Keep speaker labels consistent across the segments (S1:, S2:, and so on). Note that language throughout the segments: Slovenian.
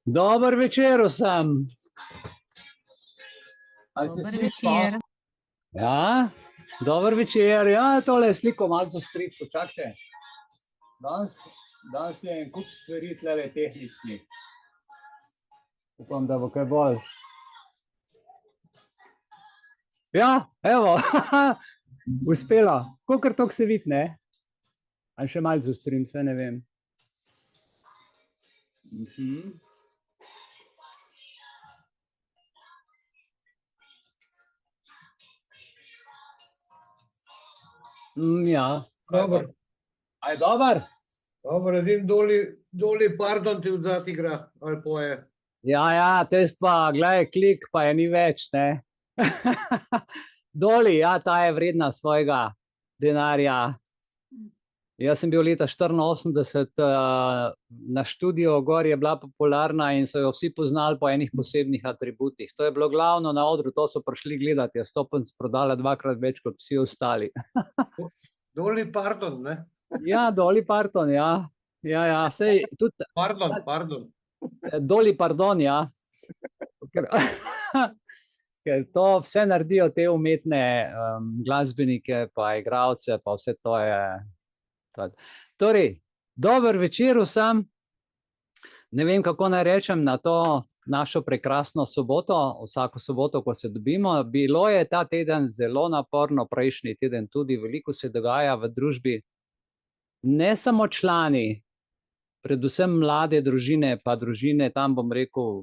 S1: Dober večer vsem.
S2: Dober večer.
S1: Ja, dober večer. Ja, tole je sliko malo zastriti, počakajte. Danes je en kup stvari tlele tehničnih. Upam, da bo kaj bolj. Ja, evo, uspela. Kolikor toliko se vidi, ne? Ali še malo zastrim, saj ne vem. Ja.
S3: Dober.
S1: A je dober?
S3: Dober, edin doli pardon ti vzati igra, ali poje.
S1: Ja, test pa, gledaj, klik pa je ni več, ne? Doli, ja, ta je vredna svojega denarja. Jaz sem bil leta 84 na študiju, gor je bila popularna in so jo vsi poznali po enih posebnih atributih. To je bilo glavno na odru, to so prišli gledati, je stopenc prodala 2-krat več kot vsi ostali.
S3: Doli pardon, ne?
S1: Ja, doli pardon, ja. Ja, sej tudi...
S3: Pardon.
S1: Doli pardon, ja. Ker to vse naredijo te umetne glasbenike, pa igralce, pa vse to je... Torej, dober večer vsem. Ne vem, kako naj rečem na to našo prekrasno soboto, vsako soboto, ko se dobimo. Bilo je ta teden zelo naporno, prejšnji teden tudi, veliko se dogaja v družbi. Ne samo člani, predvsem mlade družine, pa družine, tam bom rekel,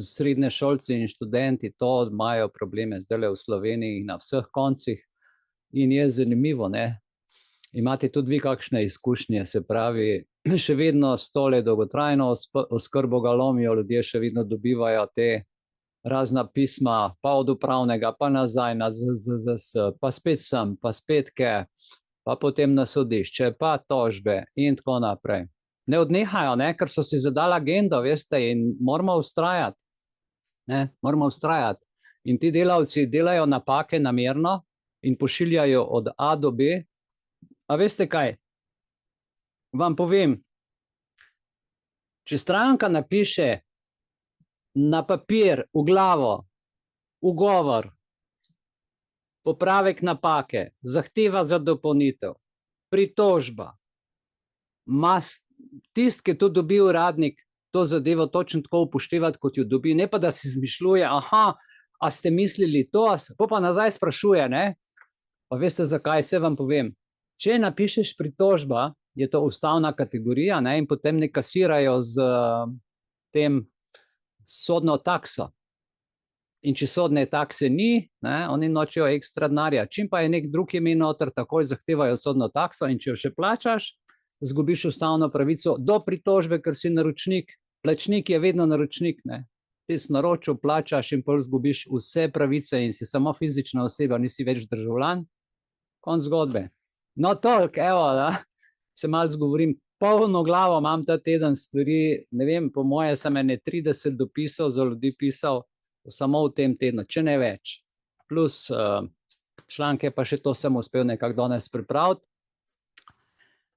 S1: srednje šolci in študenti, to imajo probleme zdaj v Sloveniji na vseh koncih. In je zanimivo, ne? Imate tudi vi kakšne izkušnje, se pravi, še vedno s tole dolgotrajno oskrbo ga lomijo, ljudje še vedno dobivajo te razna pisma, pa od upravnega, pa nazaj na ZZZS, pa spet sem, pa spet pa potem na sodišče, pa tožbe in tako naprej. Ne odnehajo, ne, ker so si zadali agendo, veste, in moramo vztrajati. Ne, moramo vztrajati. In ti delavci delajo napake namerno in pošiljajo od A do B. A veste kaj? Vam povem, če stranka napiše na papir, v glavo, ugovor, popravek napake, zahteva za dopolnitev, pritožba, tisti, ki to dobi uradnik, to zadevo točno tako upoštevati, kot jo dobi, ne pa da si izmišljuje, a ste mislili to, pa nazaj sprašuje, ne? Pa veste zakaj, se vam povem. Če napišeš pritožba, je to ustavna kategorija, ne, in potem ne kasirajo z tem sodno takso. In če sodne takse ni, ne, oni nočejo ekstra denarja. Čim pa je nek drug ime noter, takoj zahtevajo sodno takso in če jo še plačaš, zgubiš ustavno pravico do pritožbe, ker si naročnik. Plačnik je vedno naročnik, ne. Ti si naročil, plačaš in pol zgubiš vse pravice in si samo fizična oseba, nisi več državljan. Konc zgodbe. No, toliko, evo, da se malo zgovorim, polno glavo imam ta teden stvari, ne vem, po moje sem ene 30 dopisov za ljudi pisal samo v tem tednu, če ne več. Plus članke, pa še to sem uspel nekako danes pripraviti.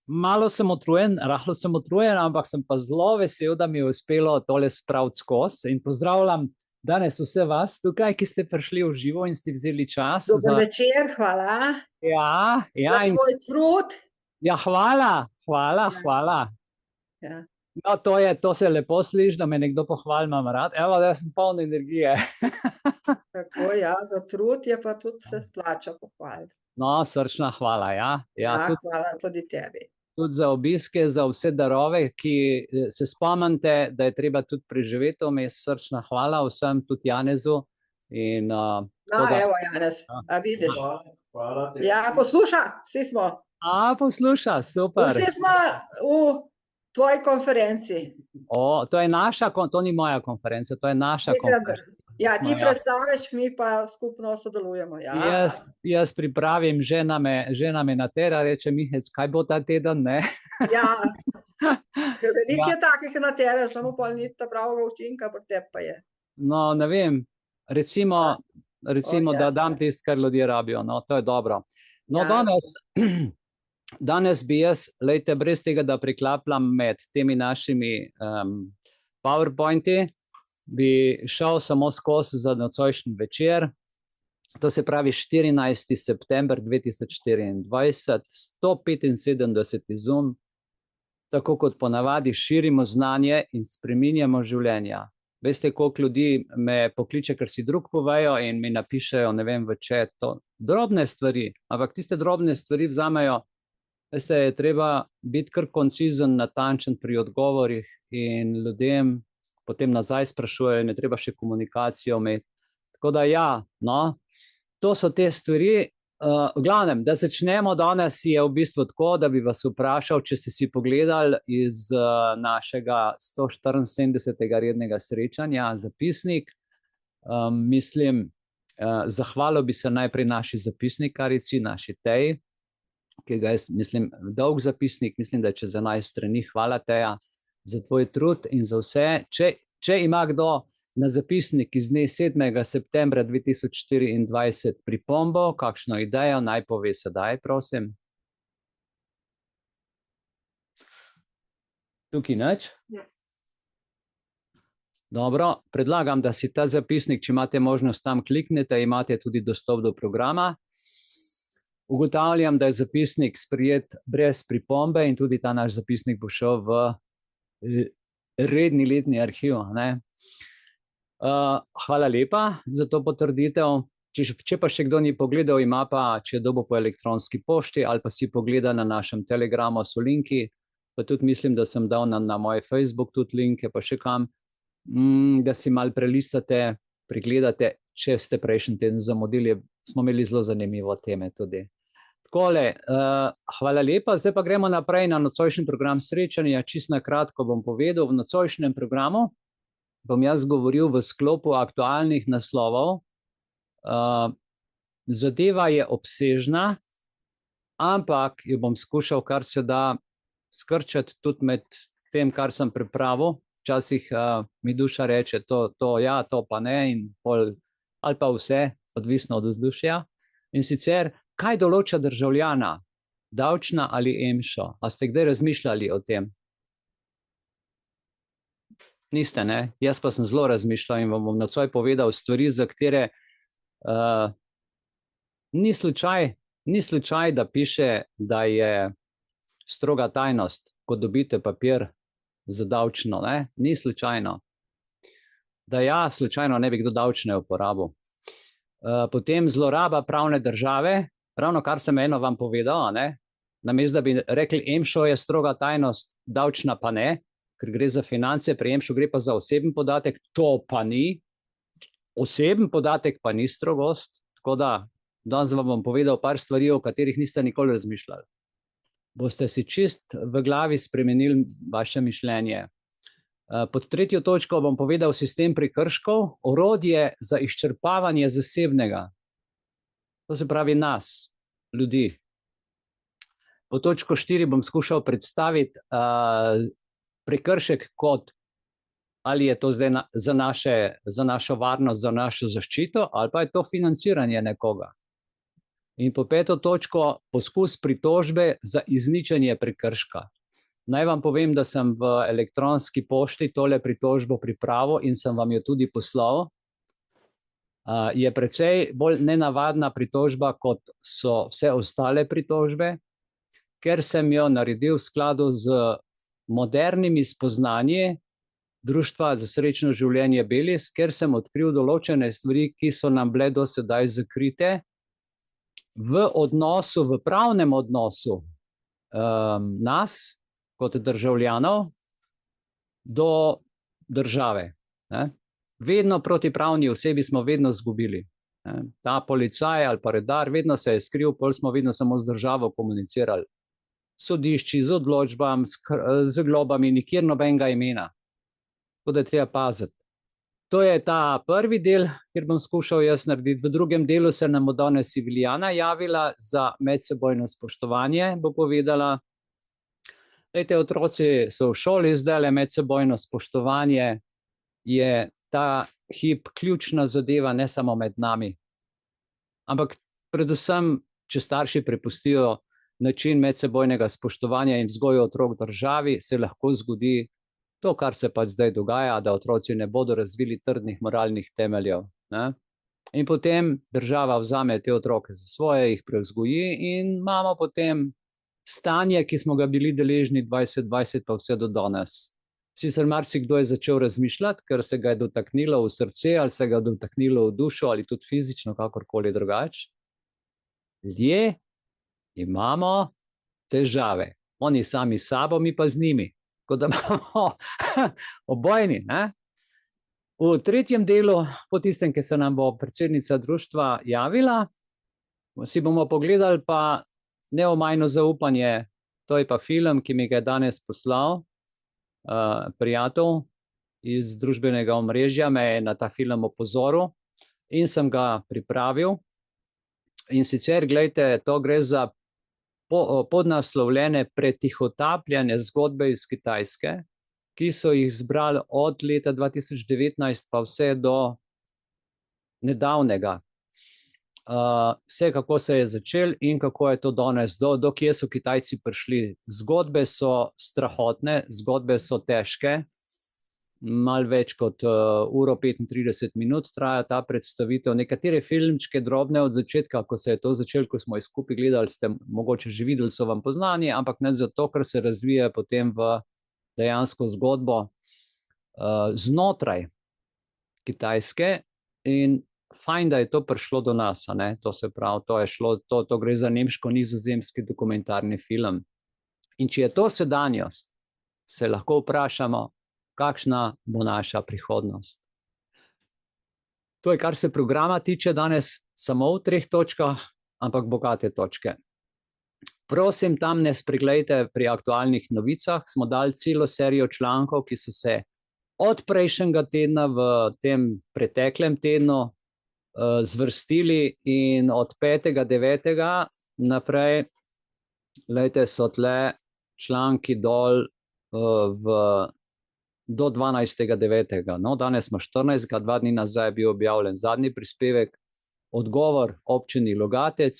S1: Malo sem utrujen, rahlo sem utrujen, ampak sem pa zelo vesel, da mi je uspelo tole spraviti skozi in pozdravljam danes vse vas tukaj, ki ste prišli v živo in ste vzeli čas.
S2: Dober večer, hvala.
S1: Ja.
S2: Za tvoj trud.
S1: Ja, hvala.
S2: Ja.
S1: No, to se lepo sliši, da me nekdo pohvali, imam rad. Evo, da sem poln energije.
S2: Tako, ja, za trud je pa tudi se splača pohvaliti.
S1: No, srčna hvala, ja.
S2: Ja, hvala tudi tebi.
S1: Tudi za obiske, za vse darove, ki se spomnite, da je treba tudi preživeti vmes, srčna hvala vsem, tudi Janezu.
S2: Evo Janez, a vidiš. Ja, posluša, vsi smo.
S1: Posluša, super.
S2: Vsi smo v tvoji konferenci.
S1: To je naša, to ni moja konferenca, to je naša konferenca.
S2: Ja, ti predstaviš, mi pa skupno sodelujemo, ja.
S1: Jaz pripravim, žena me natera, reče Mihec, kaj bo ta teden, ne?
S2: Ja, veliko je takih natera, samo pol ni ta pravega učinka, pri tebi pa je.
S1: No, ne vem, recimo, recimo, da dam tisto, kar ljudje rabijo. No, to je dobro. No, danes bi jaz, lejte, brez tega, da priklapljam med temi našimi PowerPointi, bi šel samo skozi za nocojšnji večer. To se pravi 14. september 2024, 175. Zoom. Tako kot ponavadi širimo znanje in spreminjamo življenja. Veste, koliko ljudi me pokliče, ker si drug povejo in mi napišejo, ne vem, v chat, to drobne stvari, ampak tiste drobne stvari vzamejo. Veste, je treba biti kar koncizen, natančen pri odgovorih in ljudem potem nazaj sprašujejo, ne treba še komunikacijo imeti. Tako da ja, no, to so te stvari. V glavnem, da začnemo danes, je v bistvu tako, da bi vas vprašal, če ste si pogledali iz našega 174. rednega srečanja zapisnik. Mislim, zahvalil bi se najprej naši zapisnikarici, naši Teji, ki ga jaz mislim, dolg zapisnik, mislim, da je čez 11 strani. Hvala, Teja, za tvoj trud in za vse. Če ima kdo na zapisnik iz dne 7. septembra 2024 pripombo, kakšno idejo, naj pove sedaj, prosim. Tukaj nič?
S2: Ja.
S1: Dobro, predlagam, da si ta zapisnik, če imate možnost tam kliknete, imate tudi dostop do programa. Ugotavljam, da je zapisnik sprejet brez pripombe in tudi ta naš zapisnik bo šel v redni letni arhiv, ne? Hvala lepa za to potrditev. Če pa še kdo ni pogledal, ima pa, če je dobil po elektronski pošti ali pa si pogleda na našem Telegramu, so linki, pa tudi mislim, da sem dal na moj Facebook tudi linke, pa še kam, da si malo prelistate, pregledate, če ste prejšnji teden zamudili, smo imeli zelo zanimivo teme tudi. Takole, hvala lepa, zdaj pa gremo naprej na nocojšnji program srečanja. Čisto na kratko bom povedal, v nocojšnjem programu bom jaz govoril v sklopu aktualnih naslovov. Zadeva je obsežna, ampak jo bom skušal kar se da skrčati tudi med tem, kar sem pripravil. Včasih mi duša reče, to ja, to pa ne, in pol, ali pa vse, odvisno od vzdušja. In sicer, kaj določa državljana, davčna ali EMŠO? A ste kdaj razmišljali o tem? Niste, ne? Jaz pa sem zelo razmišljal in vam bom nocoj povedal stvari, za katere ni slučaj, da piše, da je stroga tajnost, ko dobite papir za davčno, ne? Ni slučajno. Da ja, slučajno ne bi kdo davčne uporabil. Potem zloraba pravne države, ravno kar sem eno vam povedal, ne? Namesto da bi rekli, EMŠO je stroga tajnost, davčna pa ne, ker gre za finance, pri EMŠO gre pa za oseben podatek, to pa ni. Oseben podatek pa ni strogost, tako da danes vam bom povedal par stvari, o katerih niste nikoli razmišljali. Boste si čist v glavi spremenili vaše mišljenje. Pod tretjo točko bom povedal sistem prekrškov, orodje za izčrpavanje zasebnega. To se pravi nas, ljudi. Pod točko 4 bom skušal predstaviti prekršek kot, ali je to zdaj za našo varnost, za našo zaščito, ali pa je to financiranje nekoga. In po peto točko poskus pritožbe za izničenje prekrška. Naj vam povem, da sem v elektronski pošti tole pritožbo pripravil in sem vam jo tudi poslal. Je precej bolj nenavadna pritožba, kot so vse ostale pritožbe, ker sem jo naredil v skladu z modernimi spoznanji Društva za srečno življenje Belis, ker sem odkril določene stvari, ki so nam bile do sedaj zakrite v odnosu, v pravnem odnosu nas, kot državljanov, do države. Vedno proti pravni osebi smo vedno izgubili. Ta policaj ali pa redar vedno se je skril, pol smo vedno samo z državo komunicirali. Sodišči, z odločbami, z globami, nikjer nobenega imena. Tako da je treba paziti. To je ta prvi del, kjer bom skušal jaz narediti. V drugem delu se nam bo danes Siviljana javila za medsebojno spoštovanje, bo povedala. Glejte, otroci so v šoli, zdajle medsebojno spoštovanje je ta hip ključna zadeva, ne samo med nami, Ampak predvsem, če starši prepustijo način medsebojnega spoštovanja in vzgoje otrok državi, se lahko zgodi to, kar se pač zdaj dogaja, da otroci ne bodo razvili trdnih moralnih temeljev, ne? In potem država vzame te otroke za svoje, jih prevzgoji in imamo potem stanje, ki smo ga bili deležni 2020 pa vse do danes. Sicer marsikdo je začel razmišljati, ker se ga je dotaknilo v srce ali se ga je dotaknilo v dušo ali tudi fizično, kakorkoli drugače. Ljudje imamo težave. Oni sami s sabo, mi pa z njimi. Tako da imamo obojni, ne? V tretjem delu, po tistem, ki se nam bo predsednica društva javila, si bomo pogledali pa Neomajno zaupanje. To je pa film, ki mi ga je danes poslal prijatelj iz družbenega omrežja, me je na ta film opozoril in sem ga pripravil. In sicer, gledajte, to gre za podnaslovljene pretihotapljanje zgodbe iz Kitajske, ki so jih zbrali od leta 2019 pa vse do nedavnega. Vse, kako se je začel in kako je to danes, do kje so Kitajci prišli. Zgodbe so strahotne, zgodbe so težke, malo več kot uro 35 minut traja ta predstavitev. Nekatere filmčke drobne od začetka, ko se je to začelo, ko smo jih skupaj gledali, ste mogoče že videli, so vam poznani, ampak ne zato, ker se razvije potem v dejansko zgodbo znotraj Kitajske in fajn, da je to prišlo do nas, a ne? To se pravi, to gre za nemško-nizozemski dokumentarni film. In če je to sedanjost, se lahko vprašamo, kakšna bo naša prihodnost. To je, kar se programa tiče danes, samo v 3 točkah, ampak bogate točke. Prosim, tam ne spregledajte pri aktualnih novicah, smo dali celo serijo člankov, ki so se od prejšnjega tedna v tem preteklem tednu zvrstili in od 5.9. naprej, gledajte, so tle članki dol do 12.9. No, danes smo 14. 2 dni nazaj je bil objavljen zadnji prispevek, odgovor občini Logatec,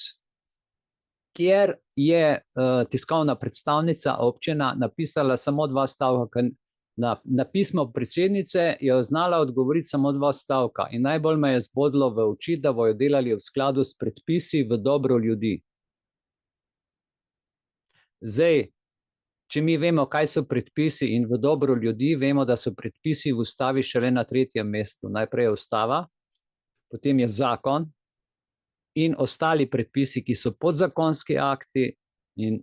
S1: kjer je tiskovna predstavnica občina napisala samo 2 stavka. Na pismo predsednice je znala odgovoriti samo 2 stavka in najbolj me je zbodlo v oči, da bojo delali v skladu s predpisi v dobro ljudi. Zdaj, če mi vemo, kaj so predpisi in v dobro ljudi, vemo, da so predpisi v ustavi šele na 3. mestu. Najprej je ustava, potem je zakon in ostali predpisi, ki so podzakonski akti in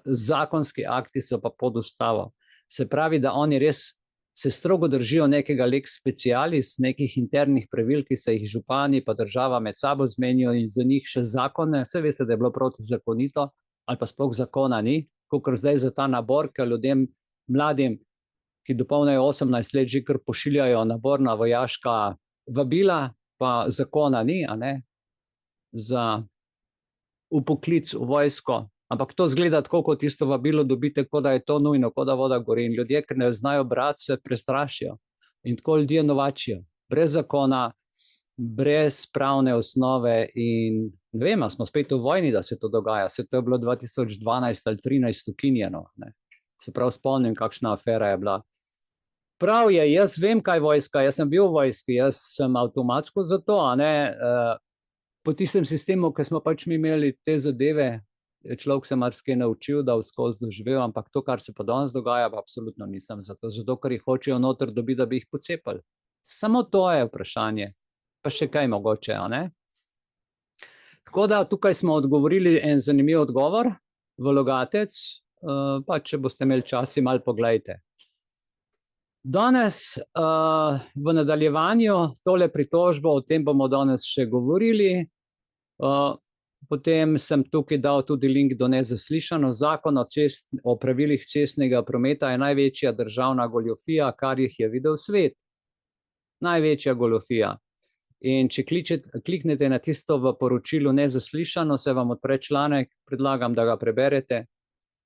S1: zakonski akti so pa pod ustavo. Se pravi, da oni res se strogo držijo nekega lex specialis, nekih internih pravil, ki se jih župani pa država med sabo zmenijo in za njih še zakone. Vse veste, da je bilo protizakonito ali pa sploh zakona ni, kakor zdaj za ta nabor, ker ljudem, mladim, ki dopolnijo 18 let, že kar pošiljajo nabor na vojaška vabila, pa zakona ni, a ne, za vpoklic v vojsko. Ampak to zgleda tako, kot tisto vabilo dobite, kot da je to nujno, kot da voda gori. In ljudje, ker ne znajo brati, se prestrašijo. In tako ljudje novačijo. Brez zakona, brez pravne osnove in ne vem, smo spet v vojni, da se to dogaja. Se to je bilo 2012 ali 2013 ukinjeno. Ne. Se prav spomnim, kakšna afera je bila. Prav je, jaz vem, kaj vojska, jaz sem bil v vojski, jaz sem avtomatsko za to, a ne. Po tistem sistemu, ki smo pač mi imeli te zadeve, človek se marsikaj naučil, da skozi doživel, ampak to, kar se pa danes dogaja, pa absolutno nisem za to, zato ker jih hočejo noter dobiti, da bi jih pocepali. Samo to je vprašanje, pa še kaj mogoče, a ne? Tako da tukaj smo odgovorili en zanimiv odgovor v Logatec, pa če boste imeli čas, si malo pogledajte. Danes v nadaljevanju tole pritožbo, o tem bomo danes še govorili. Potem sem tukaj dal tudi link do nezaslišano. Zakon o pravilih cestnega prometa je največja državna goljofija, kar jih je videl svet. Največja goljofija. In če kliknete na tisto v poročilu nezaslišano, se vam odpre članek, predlagam, da ga preberete,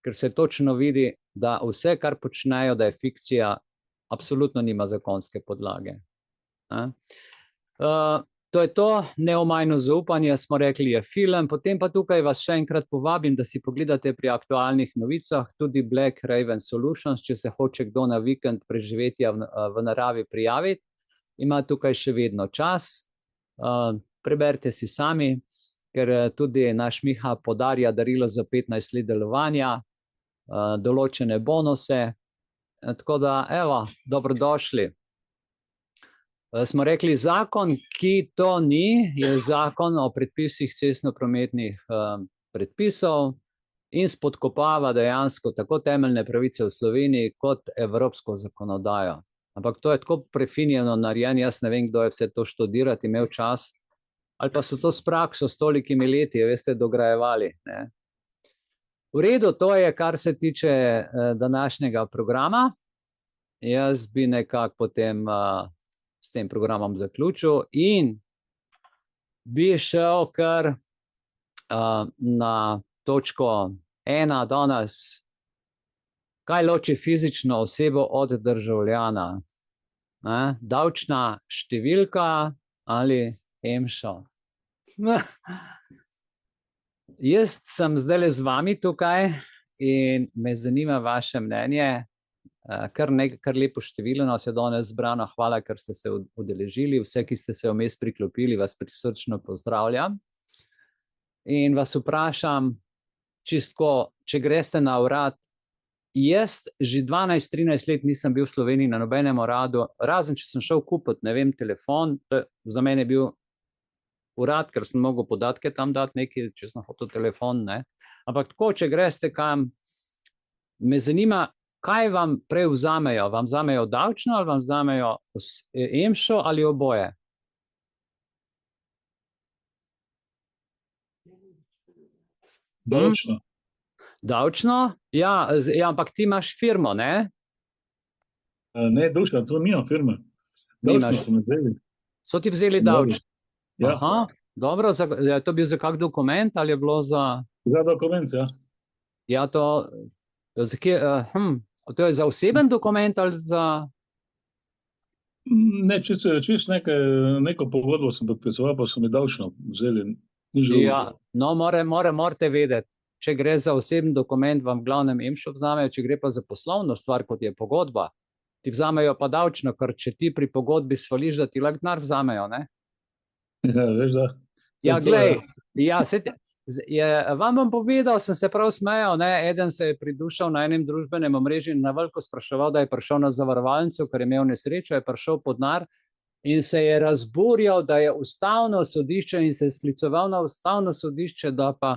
S1: ker se točno vidi, da vse, kar počnejo, da je fikcija, absolutno nima zakonske podlage. To je to, Neomajno zaupanje, smo rekli, je film, potem pa tukaj vas še enkrat povabim, da si pogledate pri aktualnih novicah, tudi Black Raven Solutions, če se hoče kdo na vikend preživetja v naravi prijaviti, ima tukaj še vedno čas, preberite si sami, ker tudi naš Miha podarja darilo za 15 let delovanja, določene bonuse, tako da, evo, dobrodošli. Smo rekli, zakon, ki to ni, je zakon o predpisih cestno-prometnih predpisov in spodkopava dejansko tako temeljne pravice v Sloveniji kot evropsko zakonodajo. Ampak to je tako prefinjeno narejeno, jaz ne vem, kdo je vse to študirati, imel čas, ali pa so to s prakso s tolikimi leti, veste, dograjevali. Ne? V redu, to je, kar se tiče današnjega programa. Jaz bi nekako potem s tem programom zaključil in bi šel kar na točko 1 danes. Kaj loči fizično osebo od državljana? Davčna številka ali EMŠO? Jaz sem zdaj z vami tukaj in me zanima vaše mnenje. Kar lepo število nas je danes zbrano, hvala, ker ste se udeležili, vse, ki ste se vmes priklopili, vas prisrčno pozdravljam. In vas vprašam, čistko, če greste na urad, jaz že 12-13 let nisem bil v Sloveniji na nobenem uradu, razen če sem šel kupiti, ne vem, telefon, za mene je bil urad, ker sem mogel podatke tam dati nekaj, če sem hotel telefon, ne. Ampak tako, če greste kam, me zanima, kaj vam prej vzamejo? Vam vzamejo davčno ali vam vzamejo EMŠO ali oboje?
S4: Davčno.
S1: Davčno? Ja, ampak ti imaš firmo, ne?
S4: Ne, društvo, to nimam firme. Davčno so me vzeli.
S1: So ti vzeli davčno?
S4: Ja.
S1: Aha, dobro, je to bil za kak dokument ali je bilo za...
S4: Za dokument, ja.
S1: Ja, to je za oseben dokument ali za...
S4: Ne, čist neko pogodbo sem podpisoval, pa so mi davčno vzeli.
S1: Ja, no, morate vedeti, če gre za oseben dokument, vam v glavnem EMŠO vzamejo, če gre pa za poslovno stvar, kot je pogodba, ti vzamejo pa davčno, ker če ti pri pogodbi svališ, da ti lahko denar vzamejo, ne?
S4: Ja, veš da.
S1: Ja, glej, vam bom povedal, sem se prav smejal, ne, eden se je pridušal na enem družbenem omrežju in na veliko spraševal, da je prišel na zavarovalnico, ker je imel nesrečo, je prišel pod denar in se je razburjal, da je ustavno sodišče in se je skliceval na ustavno sodišče, da pa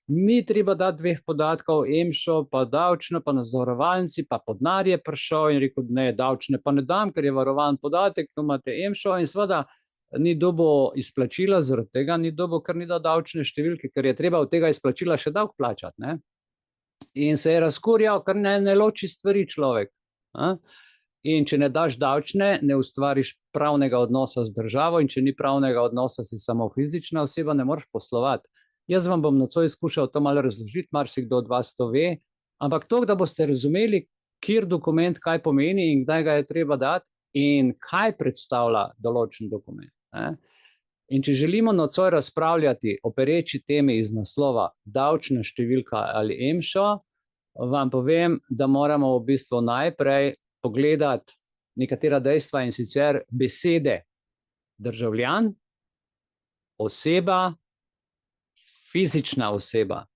S1: ni treba dati dveh podatkov, EMŠO, pa davčno, pa na zavarovalnici, pa pod denar je prišel in rekel, ne, davčne pa ne dam, ker je varovan podatek, tu imate EMŠO in seveda ni dobil izplačila, zaradi tega ni dobil, ker ni dal davčne številke, ker je treba od tega izplačila še davek plačati, ne? In se je razkurjal, ker ne loči stvari človek. In če ne daš davčne, ne ustvariš pravnega odnosa z državo in če ni pravnega odnosa, si samo fizična oseba, ne moreš poslovati. Jaz vam bom nocoj skušal to malo razložiti, marsikdo od vas to ve, ampak to, da boste razumeli, kjer dokument kaj pomeni in kdaj ga je treba dati in kaj predstavlja določen dokument. In če želimo nocoj razpravljati o pereči temi iz naslova davčna številka ali EMŠO, vam povem, da moramo v bistvu najprej pogledati nekatera dejstva in sicer besede državljan, oseba, fizična oseba.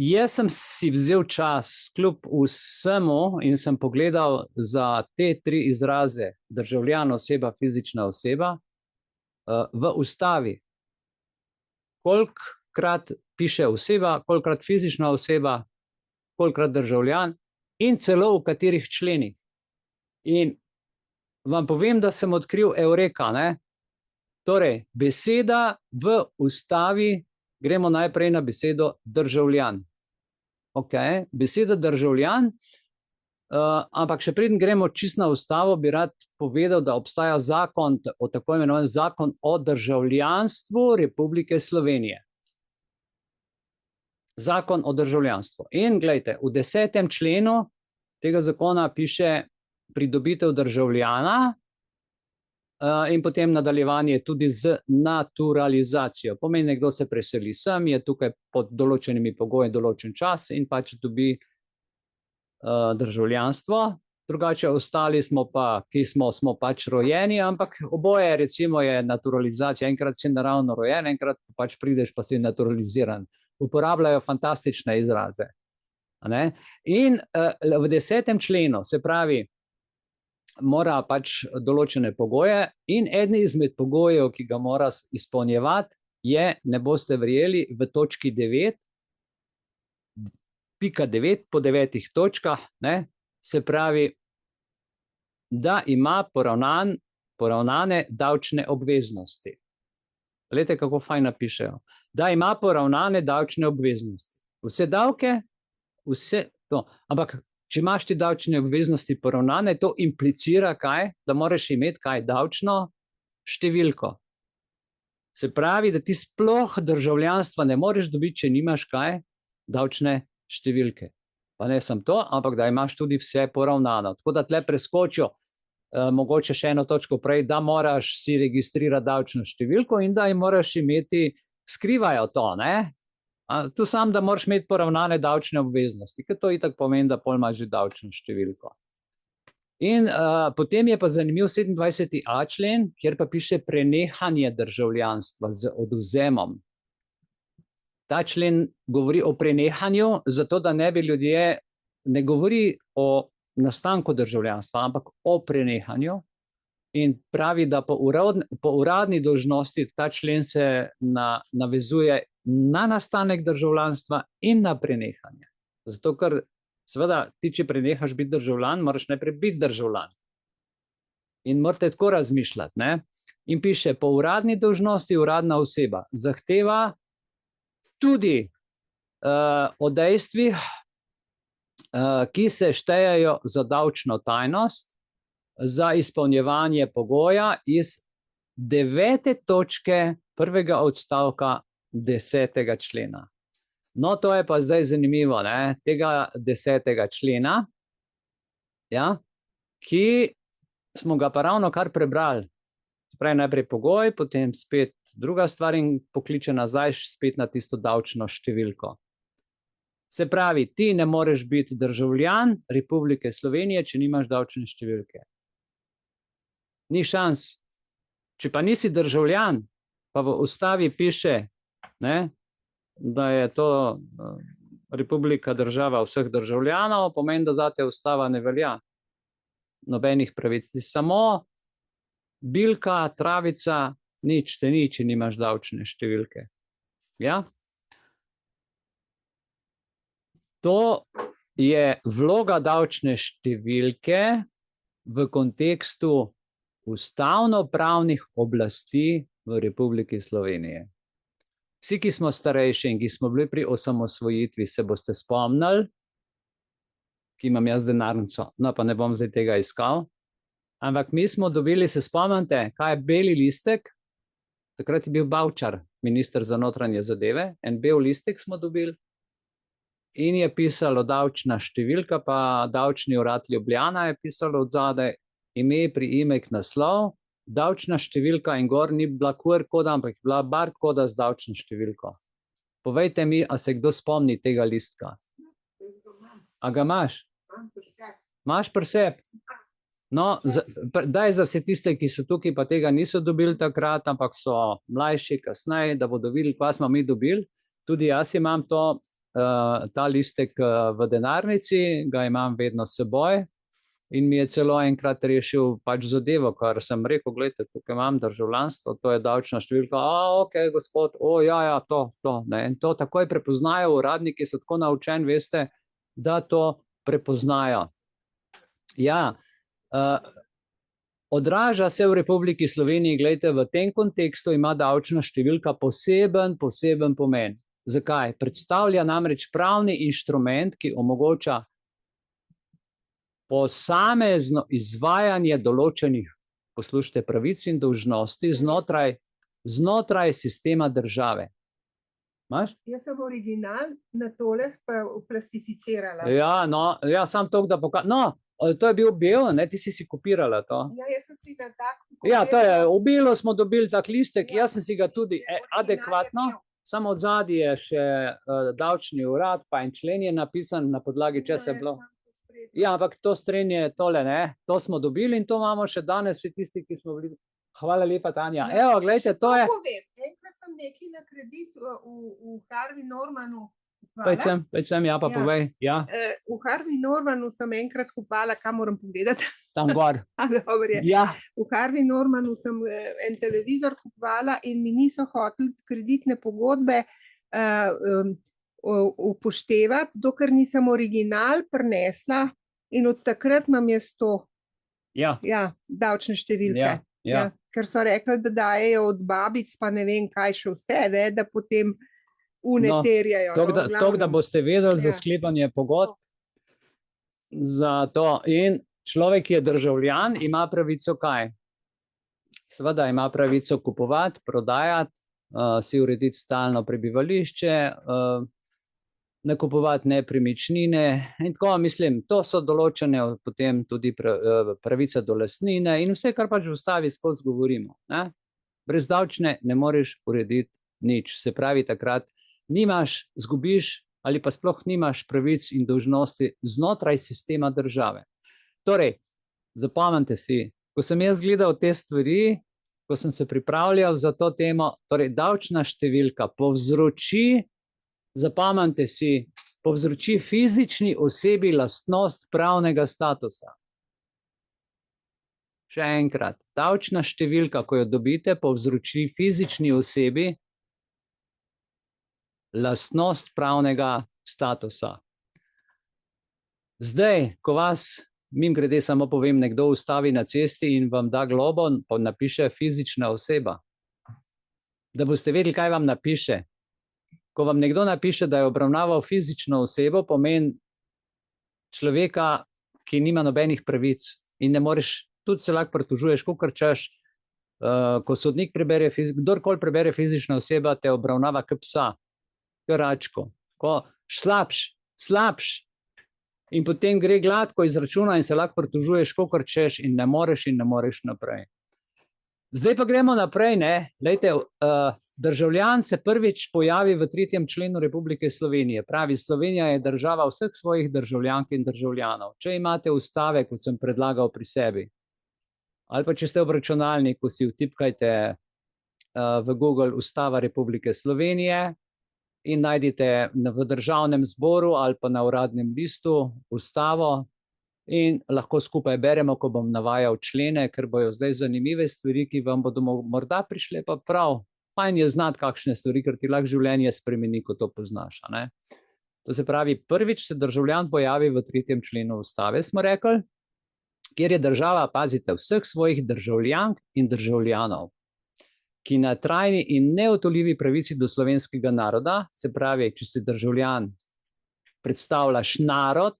S1: Jaz sem si vzel čas kljub vsemu in sem pogledal za te tri izraze, državljan, oseba, fizična oseba, v ustavi. Kolikokrat piše oseba, kolikokrat fizična oseba, kolikokrat državljan in celo v katerih členih. In vam povem, da sem odkril eureka, ne? Torej, beseda v ustavi, gremo najprej na besedo državljan. Ok, beseda državljan, ampak še preden gremo čisto na ustavo, bi rad povedal, da obstaja zakon, tako imenovan zakon o državljanstvu Republike Slovenije. Zakon o državljanstvu. In gledajte, v 10. členu tega zakona piše pridobitev državljana in potem nadaljevanje tudi z naturalizacijo. Pomeni, nekdo se preseli sem, je tukaj pod določenimi pogoji določen čas in pač dobi državljanstvo. Drugače ostali smo pa, ki smo pač rojeni, ampak oboje recimo je naturalizacija. Enkrat si naravno rojen, enkrat pač prideš pa si naturaliziran. Uporabljajo fantastične izraze. In v 10. členu, se pravi, mora pač določene pogoje in eden izmed pogojev, ki ga mora izpolnjevati, je, ne boste verjeli, v točki 9, pika 9 po 9 točkah, se pravi, da ima poravnane davčne obveznosti. Glejte, kako fajn napišejo. Da ima poravnane davčne obveznosti. Vse davke, vse to. Ampak, če imaš ti davčne obveznosti poravnane, to implicira kaj? Da moraš imeti kaj? Davčno številko. Se pravi, da ti sploh državljanstva ne moreš dobiti, če nimaš kaj? Davčne številke. Pa ne samo to, ampak da imaš tudi vse poravnano. Tako da tle preskočijo mogoče še eno točko prej, da moraš si registrirati davčno številko in da moraš imeti, skrivajo to, tu sam, da moraš imeti poravnane davčne obveznosti, ker to itak pomeni, da pol imaš že davčno številko. In potem je pa zanimiv 27.a člen, kjer pa piše prenehanje državljanstva z odvzemom. Ta člen govori o prenehanju, zato da ne bi ljudje, ne govori o nastanku državljanstva, ampak o prenehanju in pravi, da po uradni dolžnosti ta člen se navezuje na nastanek državljanstva in na prenehanje. Zato, ker seveda ti, če prenehaš biti državljan, moraš najprej biti državljan. In morate tako razmišljati, In piše, po uradni dolžnosti uradna oseba zahteva tudi o dejstvih, ki se štejejo za davčno tajnost, za izpolnjevanje pogoja iz 9. točke 1. odstavka 10. člena. No, to je pa zdaj zanimivo, tega 10. člena, ki smo ga pa ravno kar prebrali. Pravi najprej pogoj, potem spet druga stvar in pokliče nazaj spet na tisto davčno številko. Se pravi, ti ne moreš biti državljan Republike Slovenije, če nimaš davčne številke. Ni šans. Če pa nisi državljan, pa v ustavi piše, da je to Republika država vseh državljanov, pomeni, da zate ustava ne velja. Nobenih pravic. Samo bilka, travica, nič te ni, če nimaš davčne številke. Ja? To je vloga davčne številke v kontekstu ustavno-pravnih oblasti v Republiki Slovenije. Vsi, ki smo starejši in ki smo bili pri osamosvojitvi, se boste spomnili, ki imam jaz denarnico, no pa ne bom zdaj tega iskal, ampak mi smo dobili, se spomnite, kaj je beli listek? Takrat je bil Bavčar, minister za notranje zadeve, en bel listek smo dobili. In je pisalo davčna številka, pa davčni urad Ljubljana je pisalo odzadaj, ime, priimek, naslov, davčna številka in gor ni bila QR koda, ampak je bila bar koda z davčno številko. Povejte mi, a se kdo spomni tega listka? A ga imaš? Imaš pri sebi? No, daj za vse tiste, ki so tukaj, pa tega niso dobili takrat, ampak so mlajši kasneje, da bodo videli, kaj smo mi dobili. Tudi jaz imam ta listek v denarnici, ga imam vedno s seboj in mi je celo enkrat rešil pač zadevo, kar sem rekel, gledajte, tukaj imam državljanstvo, to je davčna številka, ok, gospod, to, in to takoj prepoznajo, uradniki so tako naučeni, veste, da to prepoznajo. Ja, odraža se v Republiki Sloveniji, gledajte, v tem kontekstu ima davčna številka poseben pomen. Zakaj? Predstavlja namreč pravni inštrument, ki omogoča posamezno izvajanje določenih, poslušajte, pravic in dolžnosti znotraj sistema države. Imaš?
S5: Jaz sem original na tole pa plastificirala.
S1: Ja, samo toliko, da pokažem. No, To je bil bel, ne, ti si kopirala to.
S5: Ja, jaz sem si na tak.
S1: Ja, to je, v belo smo dobili tak listek,
S5: Ja,
S1: jaz sem si ga tudi
S5: original je
S1: adekvatno,
S5: bil.
S1: samo od zadaj je še davčni urad, pa en člen je napisan, na podlagi česa je bilo. Ja, ampak to strenje, tole, ne, to smo dobili in to imamo še danes vsi tisti, ki smo bili. Hvala lepa, Tanja. Evo, gledajte, to je.
S5: Enkrat sem nekaj na kredit v Harvey Normanu.
S1: Pejdem, ja, pa
S5: Ja.
S1: povej, ja,
S5: V Harvey Normanu sem enkrat kupovala, kam moram pogledati.
S1: tam gor.
S5: Dobro je.
S1: Ja,
S5: V Harvey Normanu sem en televizor kupovala in mi niso hoteli kreditne pogodbe upoštevati, dokler nisem original prinesla in od takrat imam jaz to,
S1: ja,
S5: davčne številke.
S1: ja.
S5: Ker so rekli, da dajejo od babic, pa ne vem kaj še vse, ne, da potem uneterjajo.
S1: Toliko, da boste vedeli za
S5: Ja.
S1: sklepanje pogodb za to. In človek, ki je državljan, ima pravico kaj? Seveda ima pravico kupovati, prodajati, si urediti stalno prebivališče, nakupovati nepremičnine in tako, mislim, to so določene potem tudi pravice do lastnine in vse, kar pač v ustavi skozi govorimo, ne. Brez davčne ne moreš urediti nič, se pravi takrat nimaš, zgubiš ali pa sploh nimaš pravic in dolžnosti znotraj sistema države. Torej, zapomnite si, ko sem jaz gledal te stvari, ko sem se pripravljal za to temo, torej davčna številka povzroči, zapomnite si, povzroči fizični osebi lastnost pravnega statusa. Še enkrat, davčna številka, ko jo dobite, povzroči fizični osebi lastnost pravnega statusa. Zdaj, ko vas, mimogrede samo povem, nekdo ustavi na cesti in vam da globo, pa napiše fizična oseba. Da boste vedeli, kaj vam napiše. Ko vam nekdo napiše, da je obravnaval fizično osebo, pomeni človeka, ki nima nobenih pravic in ne moreš, tudi se lahko pritožuješ, kakor češ, ko sodnik prebere, kdorkoli prebere fizična oseba, te obravnava kot psa, kot račko, ko slabš. In potem gre gladko izračuna in se lahko pritožuješ, kakor češ in ne moreš naprej. Zdaj pa gremo naprej, ne, glejte, državljan se prvič pojavi v 3. členu Republike Slovenije, pravi, Slovenija je država vseh svojih državljank in državljanov. Če imate ustave, kot sem predlagal pri sebi, ali pa če ste v računalniku, si vtipkajte v Google Ustava Republike Slovenije in najdite v Državnem zboru ali pa na Uradnem listu ustavo in lahko skupaj beremo, ko bom navajal člene, ker bojo zdaj zanimive stvari, ki vam bodo morda prišle pa prav. Fajn je znati kakšne stvari, ker ti lahko življenje spremeni, ko to poznaš, a ne. To se pravi, prvič se državljan pojavi v 3. členu ustave, smo rekli, kjer je država, pazite, vseh svojih državljank in državljanov, ki na trajni in neodtujljivi pravici do slovenskega naroda, se pravi, če si državljan, predstavljaš narod,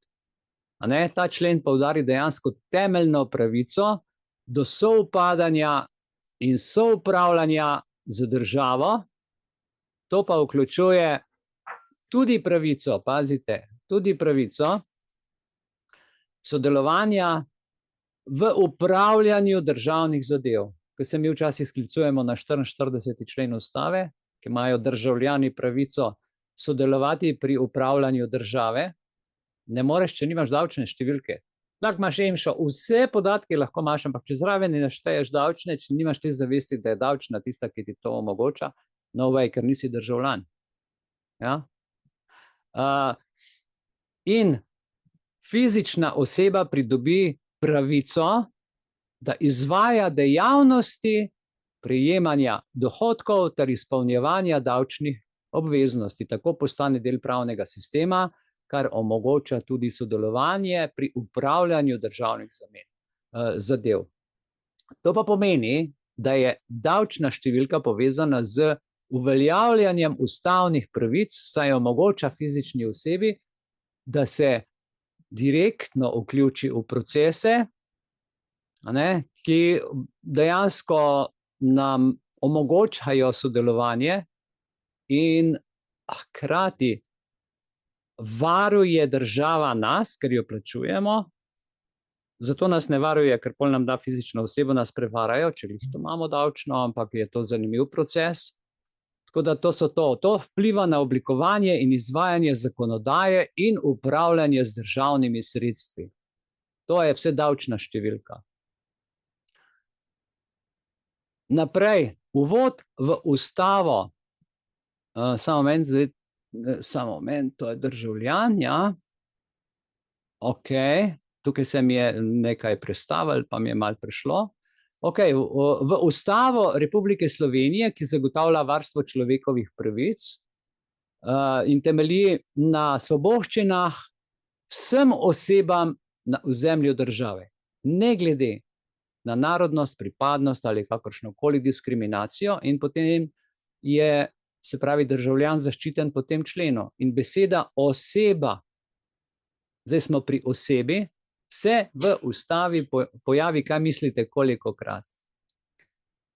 S1: a ne, ta člen poudari dejansko temeljno pravico do soupadanja in soupravljanja z državo, to pa vključuje tudi pravico, pazite, tudi pravico sodelovanja v upravljanju državnih zadev, ker se mi včasih sklicujemo na 44. člen ustave, ki imajo državljani pravico sodelovati pri upravljanju države. Ne moreš, če nimaš davčne številke. Lahko imaš EMŠO, vse podatke lahko imaš, ampak če zraven ne našteješ davčne, če nimaš te zavesti, da je davčna tista, ki ti to omogoča, no way, ker nisi državljan. Ja? In fizična oseba pridobi pravico, da izvaja dejavnosti prejemanja dohodkov ter izpolnjevanja davčnih obveznosti. Tako postane del pravnega sistema, kar omogoča tudi sodelovanje pri upravljanju državnih zadev. To pa pomeni, da je davčna številka povezana z uveljavljanjem ustavnih pravic, saj omogoča fizični osebi, da se direktno vključi v procese, ki dejansko nam omogočajo sodelovanje in hkrati varuje država nas, ker jo plačujemo, Zato nas ne varuje, ker pol nam da fizično osebo, nas prevarajo, če jih to imamo davčno, ampak je to zanimiv proces. Tako da to vpliva na oblikovanje in izvajanje zakonodaje in upravljanje z državnimi sredstvi. To je vse davčna številka. Naprej, uvod v ustavo. Samo moment, to je državljan, ja. Ok, tukaj se mi je nekaj prestavil, pa mi je malo prišlo. Ok, v Ustavo Republike Slovenije, ki zagotavlja varstvo človekovih pravic in temelji na svoboščinah vsem osebam na ozemlju države, ne glede na narodnost, pripadnost ali kakršnokoli diskriminacijo, in potem je, se pravi, državljan zaščiten po tem členu. In beseda oseba, zdaj smo pri osebi, se v ustavi pojavi, kaj mislite, kolikokrat?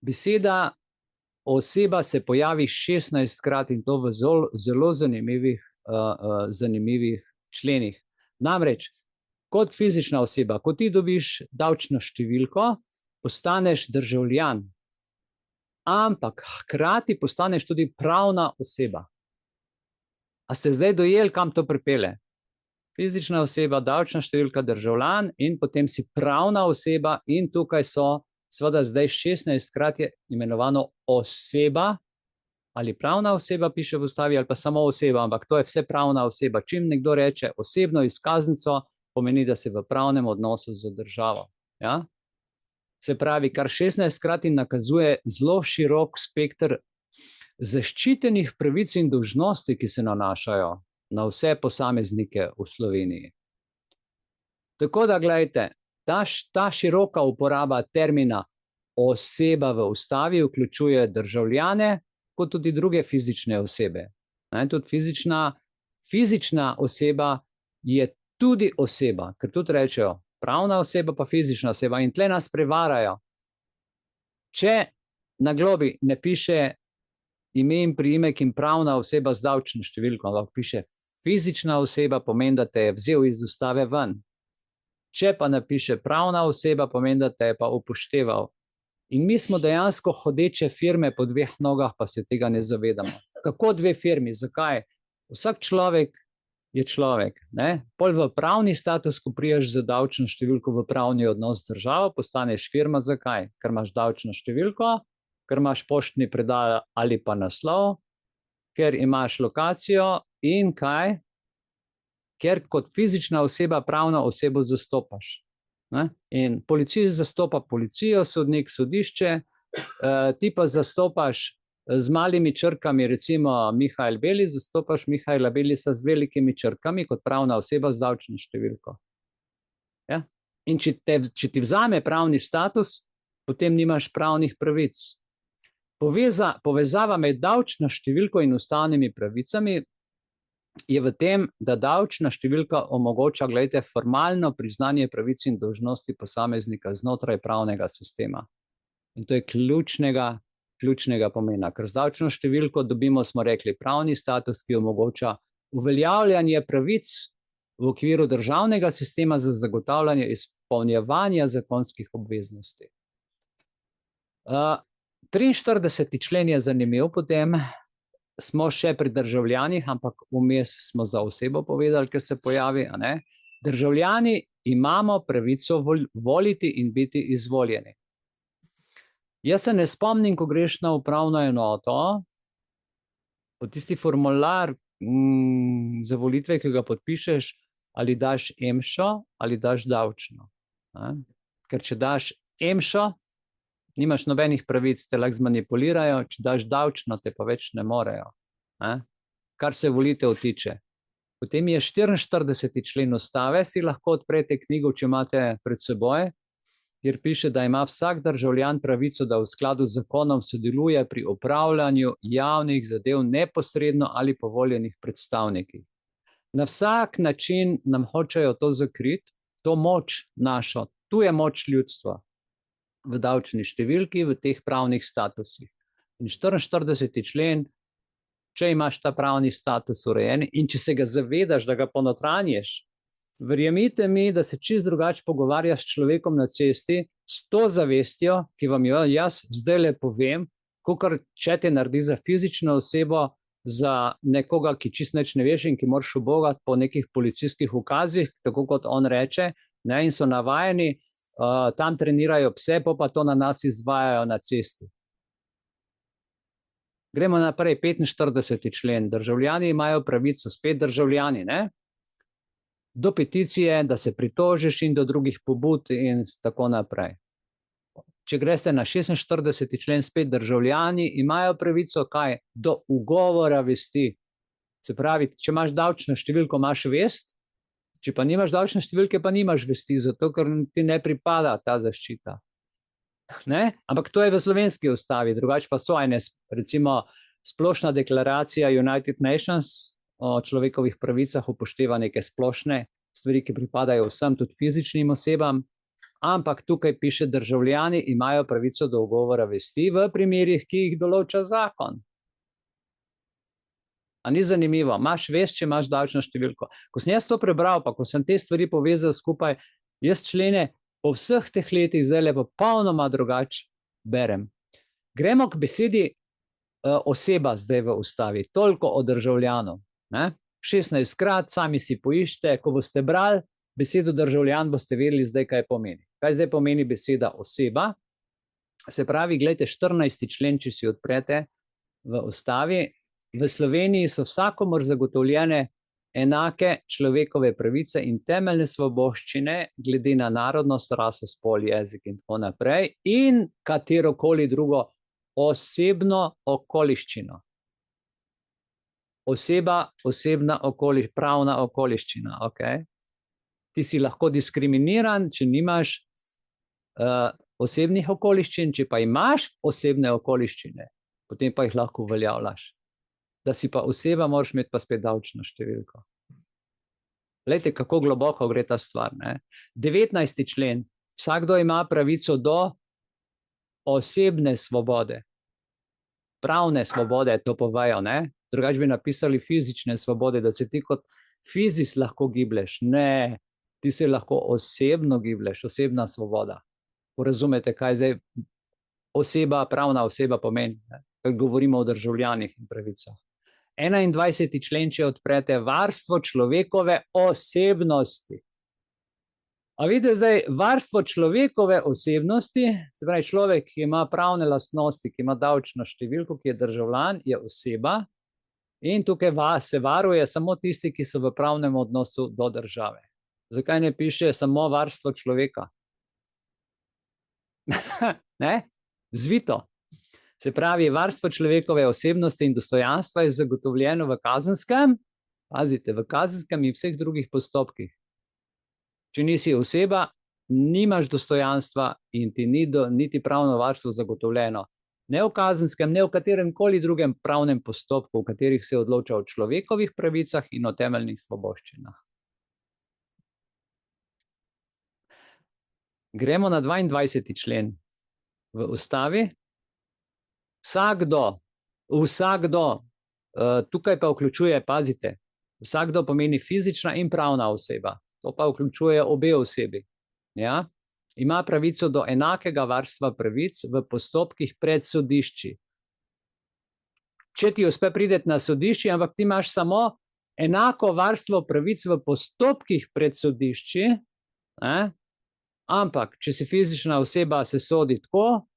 S1: Beseda oseba se pojavi 16krat in to v zelo zanimivih členih. Namreč, kot fizična oseba, ko ti dobiš davčno številko, postaneš državljan, ampak hkrati postaneš tudi pravna oseba. A ste zdaj dojeli, kam to pripelje? Fizična oseba, davčna številka, državljan in potem si pravna oseba, in tukaj so, seveda zdaj 16krat je imenovano oseba, ali pravna oseba piše v ustavi, ali pa samo oseba, ampak to je vse pravna oseba. Čim nekdo reče osebno izkaznico, pomeni, da si v pravnem odnosu z državo. Ja? Se pravi, kar 16krat in nakazuje zelo širok spekter zaščitenih pravic in dolžnosti, ki se nanašajo na vse posameznike v Sloveniji. Tako da, gledajte, ta široka uporaba termina oseba v ustavi vključuje državljane, kot tudi druge fizične osebe. Tudi fizična oseba je tudi oseba, ker tudi rečejo pravna oseba pa fizična oseba, in tle nas prevarajo. Če na globi ne piše ime in priimek in pravna oseba z davčno številko, ampak piše fizična oseba, pomeni, da te je vzel iz ustave ven. Če pa napiše pravna oseba, pomeni, da te je pa upošteval. In mi smo dejansko hodeče firme po dveh nogah, pa se tega ne zavedamo. Kako dve firmi? Zakaj? Vsak človek je človek. Pol v pravni status, ko priješ za davčno številko v pravni odnos z državo, postaneš firma. Zakaj? Ker imaš davčno številko, ker imaš poštni predal ali pa naslov, ker imaš lokacijo in kaj? Ker kot fizična oseba pravno osebo zastopaš. In policist zastopa policijo, sodnik sodišče, ti pa zastopaš z malimi črkami, recimo Mihajl Beli, zastopaš Mihajla Belisa z velikimi črkami kot pravna oseba z davčno številko. Ja? In če ti vzame pravni status, potem nimaš pravnih pravic. Povezava med davčno številko in ustavnimi pravicami je v tem, da davčna številka omogoča, gledajte, formalno priznanje pravic in dolžnosti posameznika znotraj pravnega sistema. In to je ključnega pomena, ker z davčno številko dobimo, smo rekli, pravni status, ki omogoča uveljavljanje pravic v okviru državnega sistema za zagotavljanje izpolnjevanja zakonskih obveznosti. 43. člen je zanimiv, potem smo še pri državljanih, ampak vmes smo za osebo povedali, ker se pojavi. Državljani imamo pravico voliti in biti izvoljeni. Jaz se ne spomnim, ko greš na upravno enoto, po tisti formular za volitve, ki ga podpišeš, ali daš EMŠO ali daš davčno. Ker če daš EMŠO, nimaš nobenih pravic, te lahko zmanipulirajo, če daš davčno, te pa več ne morejo. Kar se volitev tiče. Potem je 44. člen ustave, si lahko odprete knjigo, če imate pred seboj, kjer piše, da ima vsak državljan pravico, da v skladu z zakonom sodeluje pri upravljanju javnih zadev neposredno ali po voljenih predstavnikih. Na vsak način nam hočejo to zakriti, to moč našo, tu je moč ljudstva v davčni številki, v teh pravnih statusih. In 44. člen, če imaš ta pravni status urejen in če se ga zavedaš, da ga ponotranješ Verjemite mi, da se čisto drugače pogovarja s človekom na cesti, s to zavestjo, ki vam jo jaz zdaj le povem, kakor če te naredi za fizično osebo, za nekoga, ki čist nič ne veš in ki moraš ubogati po nekih policijskih ukazih, tako kot on reče, ne, in so navajeni, tam trenirajo pse, pa to na nas izvajajo na cesti. Gremo naprej, 45. člen. Državljani imajo pravico, spet državljani, ne? Do peticije, da se pritožiš in do drugih pobud in tako naprej. Če greste na 46. člen, spet državljani imajo pravico, kaj? Do ugovora vesti. Se pravi, če imaš davčno številko, imaš vest, če pa nimaš davčne številke, pa nimaš vesti, zato ker ti ne pripada ta zaščita. Ne? Ampak to je v slovenski ustavi, drugače pa so ene, recimo splošna deklaracija United Nations o človekovih pravicah upošteva neke splošne stvari, ki pripadajo vsem, tudi fizičnim osebam, ampak tukaj piše, državljani imajo pravico do ugovora vesti v primerih, ki jih določa zakon. A ni zanimivo? Imaš vest, če imaš davčno številko. Ko sem jaz to prebral, pa ko sem te stvari povezal skupaj, jaz člene po vseh teh letih zdaj le popolnoma drugače berem. Gremo k besedi oseba zdaj v ustavi, toliko o državljanu. 16krat, sami si poiščite, ko boste brali besedo državljan, boste vedeli zdaj, kaj pomeni. Kaj zdaj pomeni beseda oseba? Se pravi, gledajte, 14. člen, če si odprete v ustavi, v Sloveniji so vsakomur zagotovljene enake človekove pravice in temeljne svoboščine glede na narodnost, raso, spol, jezik in tako naprej in katerokoli drugo osebno okoliščino. Oseba, osebna pravna okoliščina, ok? Ti si lahko diskriminiran, če nimaš osebnih okoliščin, če pa imaš osebne okoliščine, potem pa jih lahko uveljavljaš. Da si pa oseba, moraš imeti pa spet davčno številko. Glejte, kako globoko gre ta stvar, ne? 19. člen. Vsakdo ima pravico do osebne svobode. Pravne svobode to povejo, ne? Drugače bi napisali fizične svobode, da se ti kot fizis lahko giblješ. Ne, ti se lahko osebno giblješ, osebna svoboda. Razumete, kaj zdaj oseba, pravna oseba pomeni, ne? Ker govorimo o državljanih in pravicah. 21. člen, če odprete, varstvo človekove osebnosti. A vidite zdaj, varstvo človekove osebnosti, se pravi človek, ki ima pravne lastnosti, ki ima davčno številko, ki je državljan, je oseba in tukaj se varuje samo tisti, ki so v pravnem odnosu do države. Zakaj ne piše samo varstvo človeka? Ne? Zvito. Se pravi, varstvo človekove osebnosti in dostojanstva je zagotovljeno v kazenskem, pazite, v kazenskem in vseh drugih postopkih. Če nisi oseba, nimaš dostojanstva in ti ni niti pravno varstvo zagotovljeno. Ne v kazenskem, ne v katerem koli drugem pravnem postopku, v katerih se odloča o človekovih pravicah in o temeljnih svoboščinah. Gremo na 22. člen v ustavi. Vsakdo, tukaj pa vključuje, pazite, vsakdo pomeni fizična in pravna oseba, to pa vključuje obe osebi. Ja? Ima pravico do enakega varstva pravic v postopkih pred sodišči. Če ti uspe priti na sodišče, ampak ti imaš samo enako varstvo pravic v postopkih pred sodišči, ampak če si fizična oseba, se sodi tako,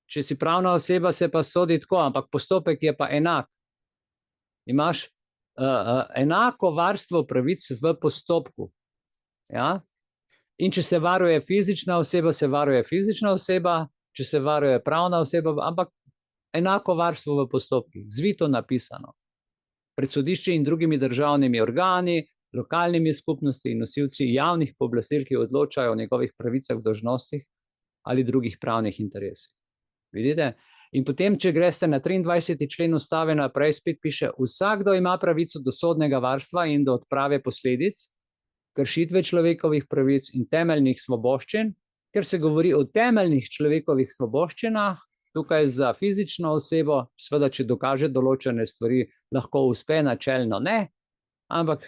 S1: če si pravna oseba, se pa sodi tako, ampak postopek je pa enak. Imaš enako varstvo pravic v postopku. Ja? In če se varuje fizična oseba, se varuje fizična oseba, če se varuje pravna oseba, ampak enako varstvo v postopkih, zvito napisano. Pred sodišči in drugimi državnimi organi, lokalnimi skupnosti in nosilci javnih pooblastil, ki odločajo o njegovih pravicah, dolžnostih ali drugih pravnih interesih. Vidite? In potem, če greste na 23. člen ustave naprej, spet piše, vsakdo ima pravico do sodnega varstva in do odprave posledic, kršitve človekovih pravic in temeljnih svoboščin, ker se govori o temeljnih človekovih svoboščinah, tukaj za fizično osebo, seveda, če dokaže določene stvari, lahko uspe, načelno ne, ampak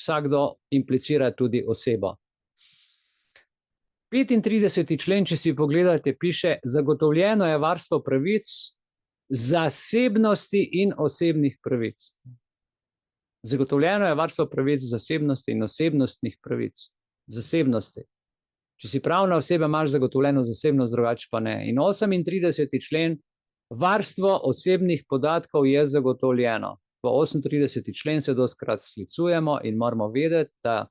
S1: vsakdo implicira tudi osebo. 35. člen, če si pogledate, piše, zagotovljeno je varstvo pravic, zasebnosti in osebnih pravic. Zagotovljeno je varstvo pravic zasebnosti in osebnostnih pravic. Zasebnosti. Če si pravna oseba, imaš zagotovljeno zasebnost, drugače pa ne. In 38. člen, varstvo osebnih podatkov je zagotovljeno. V 38. člen se dostikrat sklicujemo in moramo vedeti, da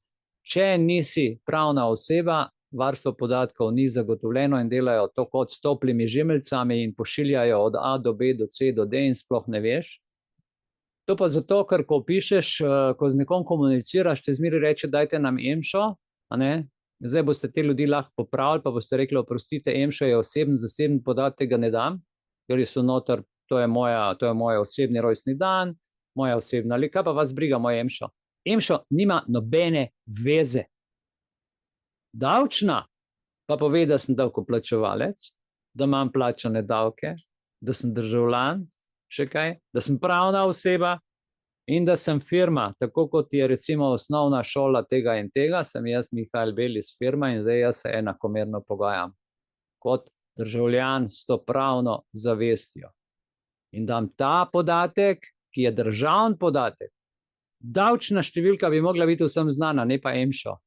S1: če nisi pravna oseba, varstvo podatkov ni zagotovljeno in delajo to kot s toplimi žemeljcami in pošiljajo od A do B do C do D in sploh ne veš. To pa zato, ker ko pišeš, ko z nekom komuniciraš, te zmeri reče, dajte nam EMŠO, a ne? Zdaj boste te ljudi lahko popravili, pa boste rekli, oprostite, EMŠO je zaseben podatek, ga ne dam, ker so noter, to je moj osebni rojstni dan, moja osebna lika, pa vas briga moj EMŠO. EMŠO nima nobene veze. Davčna pa pove, da sem davkoplačevalec, da imam plačane davke, da sem državljan, še kaj, da sem pravna oseba in da sem firma, tako kot je recimo osnovna šola tega in tega, sem jaz Mihajl Belis firma in zdaj jaz se enakomerno pogajam kot državljan s to pravno zavestjo. In dam ta podatek, ki je državni podatek. Davčna številka bi mogla biti vsem znana, ne pa EMŠO.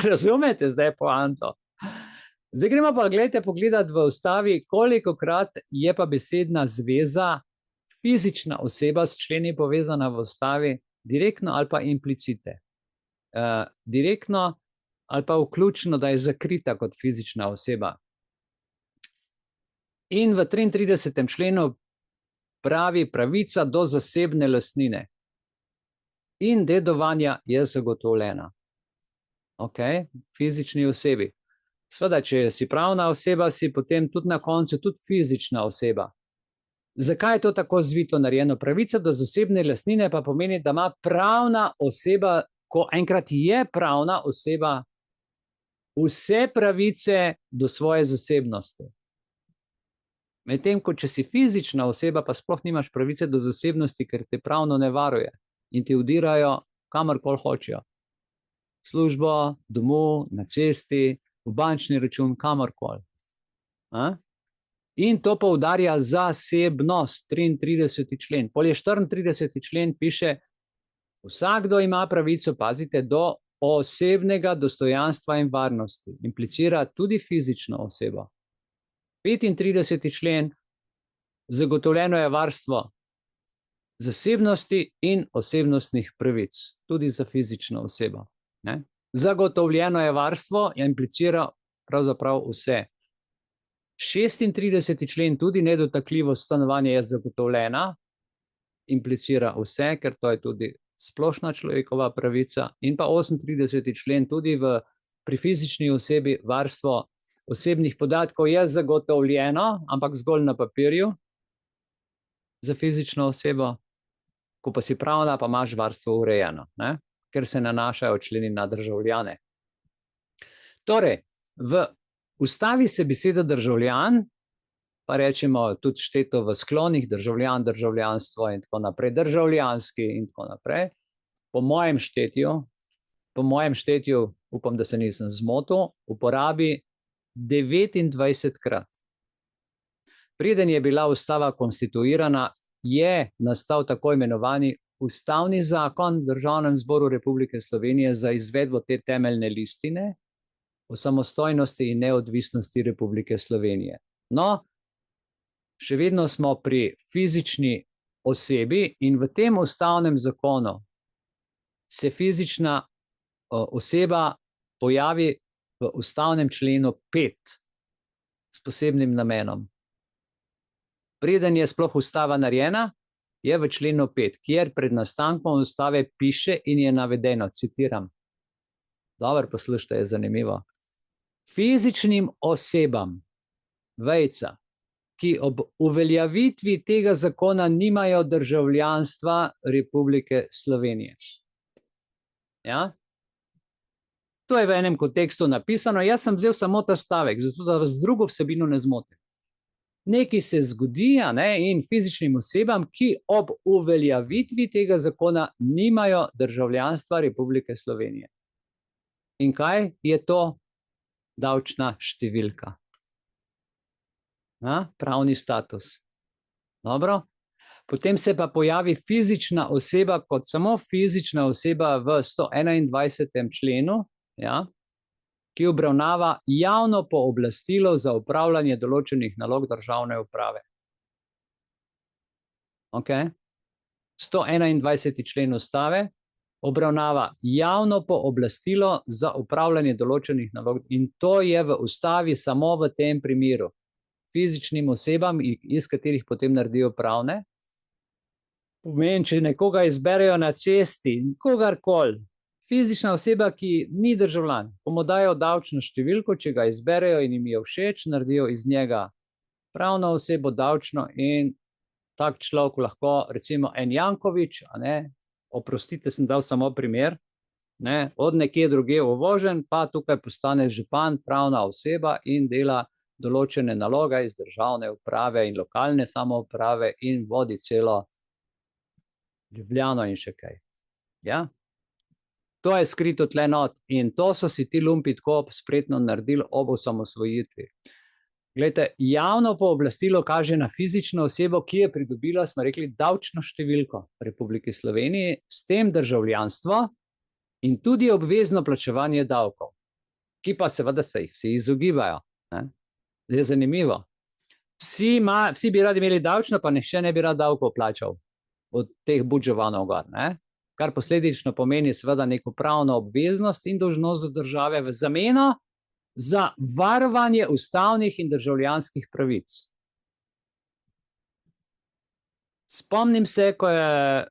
S1: Razumete zdaj poanto? Zdaj gremo pa pogledati v ustavi, kolikokrat je pa besedna zveza fizična oseba s členi povezana v ustavi direktno ali pa implicite. Direktno ali pa vključno, da je zakrita kot fizična oseba. In v 33. členu pravi pravica do zasebne lastnine in dedovanja je zagotovljena. Ok, fizični osebi. Sveda, če si pravna oseba, si potem tudi na koncu tudi fizična oseba. Zakaj je to tako zvito narejeno? Pravica do zasebne lastnine pa pomeni, da ima pravna oseba, ko enkrat je pravna oseba, vse pravice do svoje zasebnosti. Medtem, ko če si fizična oseba, pa sploh nimaš pravice do zasebnosti, ker te pravno ne varuje in ti vdirajo kamorkoli hočejo. Službo, domov, na cesti, v bančni račun, kamorkoli. In to poudarja zasebnost, 33. člen. Pol je 34. člen piše, vsakdo ima pravico, pazite, do osebnega dostojanstva in varnosti. Implicira tudi fizično osebo. 35. člen, zagotovljeno je varstvo zasebnosti in osebnostnih pravic, tudi za fizično osebo. Ne? Zagotovljeno je varstvo, implicira pravzaprav vse. 36. člen, tudi nedotakljivost stanovanja je zagotovljena, implicira vse, ker to je tudi splošna človekova pravica. In pa 38. člen, tudi pri fizični osebi varstvo osebnih podatkov je zagotovljeno, ampak zgolj na papirju za fizično osebo, ko pa si pravna, pa imaš varstvo urejeno, ne? Ker se nanašajo členi na državljane. Torej, v ustavi se beseda državljan, pa rečemo tudi šteto v sklonih, državljan, državljanstvo in tako naprej, državljanski in tako naprej, po mojem štetju, upam, da se nisem zmotil, uporabi 29krat. Preden je bila ustava konstituirana, je nastal tako imenovani Ustavni zakon v Državnem zboru Republike Slovenije za izvedbo te temeljne listine o samostojnosti in neodvisnosti Republike Slovenije. No, še vedno smo pri fizični osebi in v tem ustavnem zakonu se fizična oseba pojavi v ustavnem členu 5 s posebnim namenom. Preden je sploh ustava narejena, je v členu 5, kjer pred nastankom ustave piše in je navedeno, citiram. Dobro, poslušajte, je zanimivo. Fizičnim osebam, vejca, ki ob uveljavitvi tega zakona nimajo državljanstva Republike Slovenije. Ja? To je v enem kontekstu napisano. Jaz sem vzel samo ta stavek, zato da vas z drugo vsebino ne zmotim. Nekaj se zgodi, a ne, in fizičnim osebam, ki ob uveljavitvi tega zakona nimajo državljanstva Republike Slovenije. In kaj je to? Davčna številka. Pravni status. Dobro. Potem se pa pojavi fizična oseba kot samo fizična oseba v 121. členu, ja, ki obravnava javno pooblastilo za upravljanje določenih nalog državne uprave. Ok? 121. člen Ustave obravnava javno pooblastilo za upravljanje določenih nalog in to je v Ustavi samo v tem primeru. Fizičnim osebam, iz katerih potem naredijo pravne. Pomeni, če nekoga izberejo na cesti, kogarkoli, fizična oseba, ki ni državljan, mu dajo davčno številko, če ga izberejo in jim je všeč, naredijo iz njega pravno osebo davčno in tak človek lahko, recimo en Jankovič, a ne, oprostite, sem dal samo primer, ne, od nekje druge uvožen, pa tukaj postane župan, pravna oseba in dela določene naloge iz državne uprave in lokalne samouprave in vodi celo Ljubljano in še kaj. Ja? To je skrito tle not in to so si ti lumpi tako spretno naredili ob osamosvojitvi. Glejte, javno pooblastilo kaže na fizično osebo, ki je pridobila, smo rekli, davčno številko v Republiki Sloveniji, s tem državljanstvo in tudi obvezno plačevanje davkov, ki pa seveda se jih vsi izogibajo. Ne? Je zanimivo. Vsi bi radi imeli davčno, pa nihče ne bi rad davkov plačal od teh budževanov gor, ne? Kar posledično pomeni seveda neko pravno obveznost in dolžnost do države v zameno za varovanje ustavnih in državljanskih pravic. Spomnim se, ko je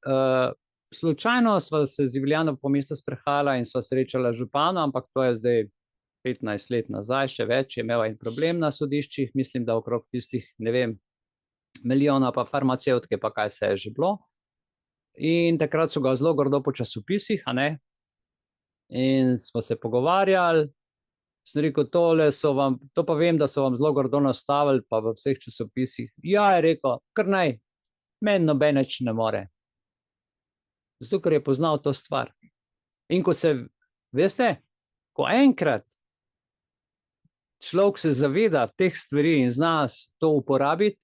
S1: slučajno sva se z Ljubljano po mestu sprehajala in sva srečala župana, ampak to je zdaj 15 let nazaj, še več, je imel en problem na sodiščih, mislim, da okrog tistih, ne vem, milijona pa farmacevtke, pa kaj vse je že bilo. In takrat so ga zelo grdo po časopisih, a ne? In smo se pogovarjali, sem rekel, to pa vem, da so vam zelo grdo nastavili, pa v vseh časopisih. Ja, je rekel, kar naj, meni noben nič ne more. Zato, ker je poznal to stvar. In ko se, veste, ko enkrat človek se zaveda teh stvari in zna to uporabiti,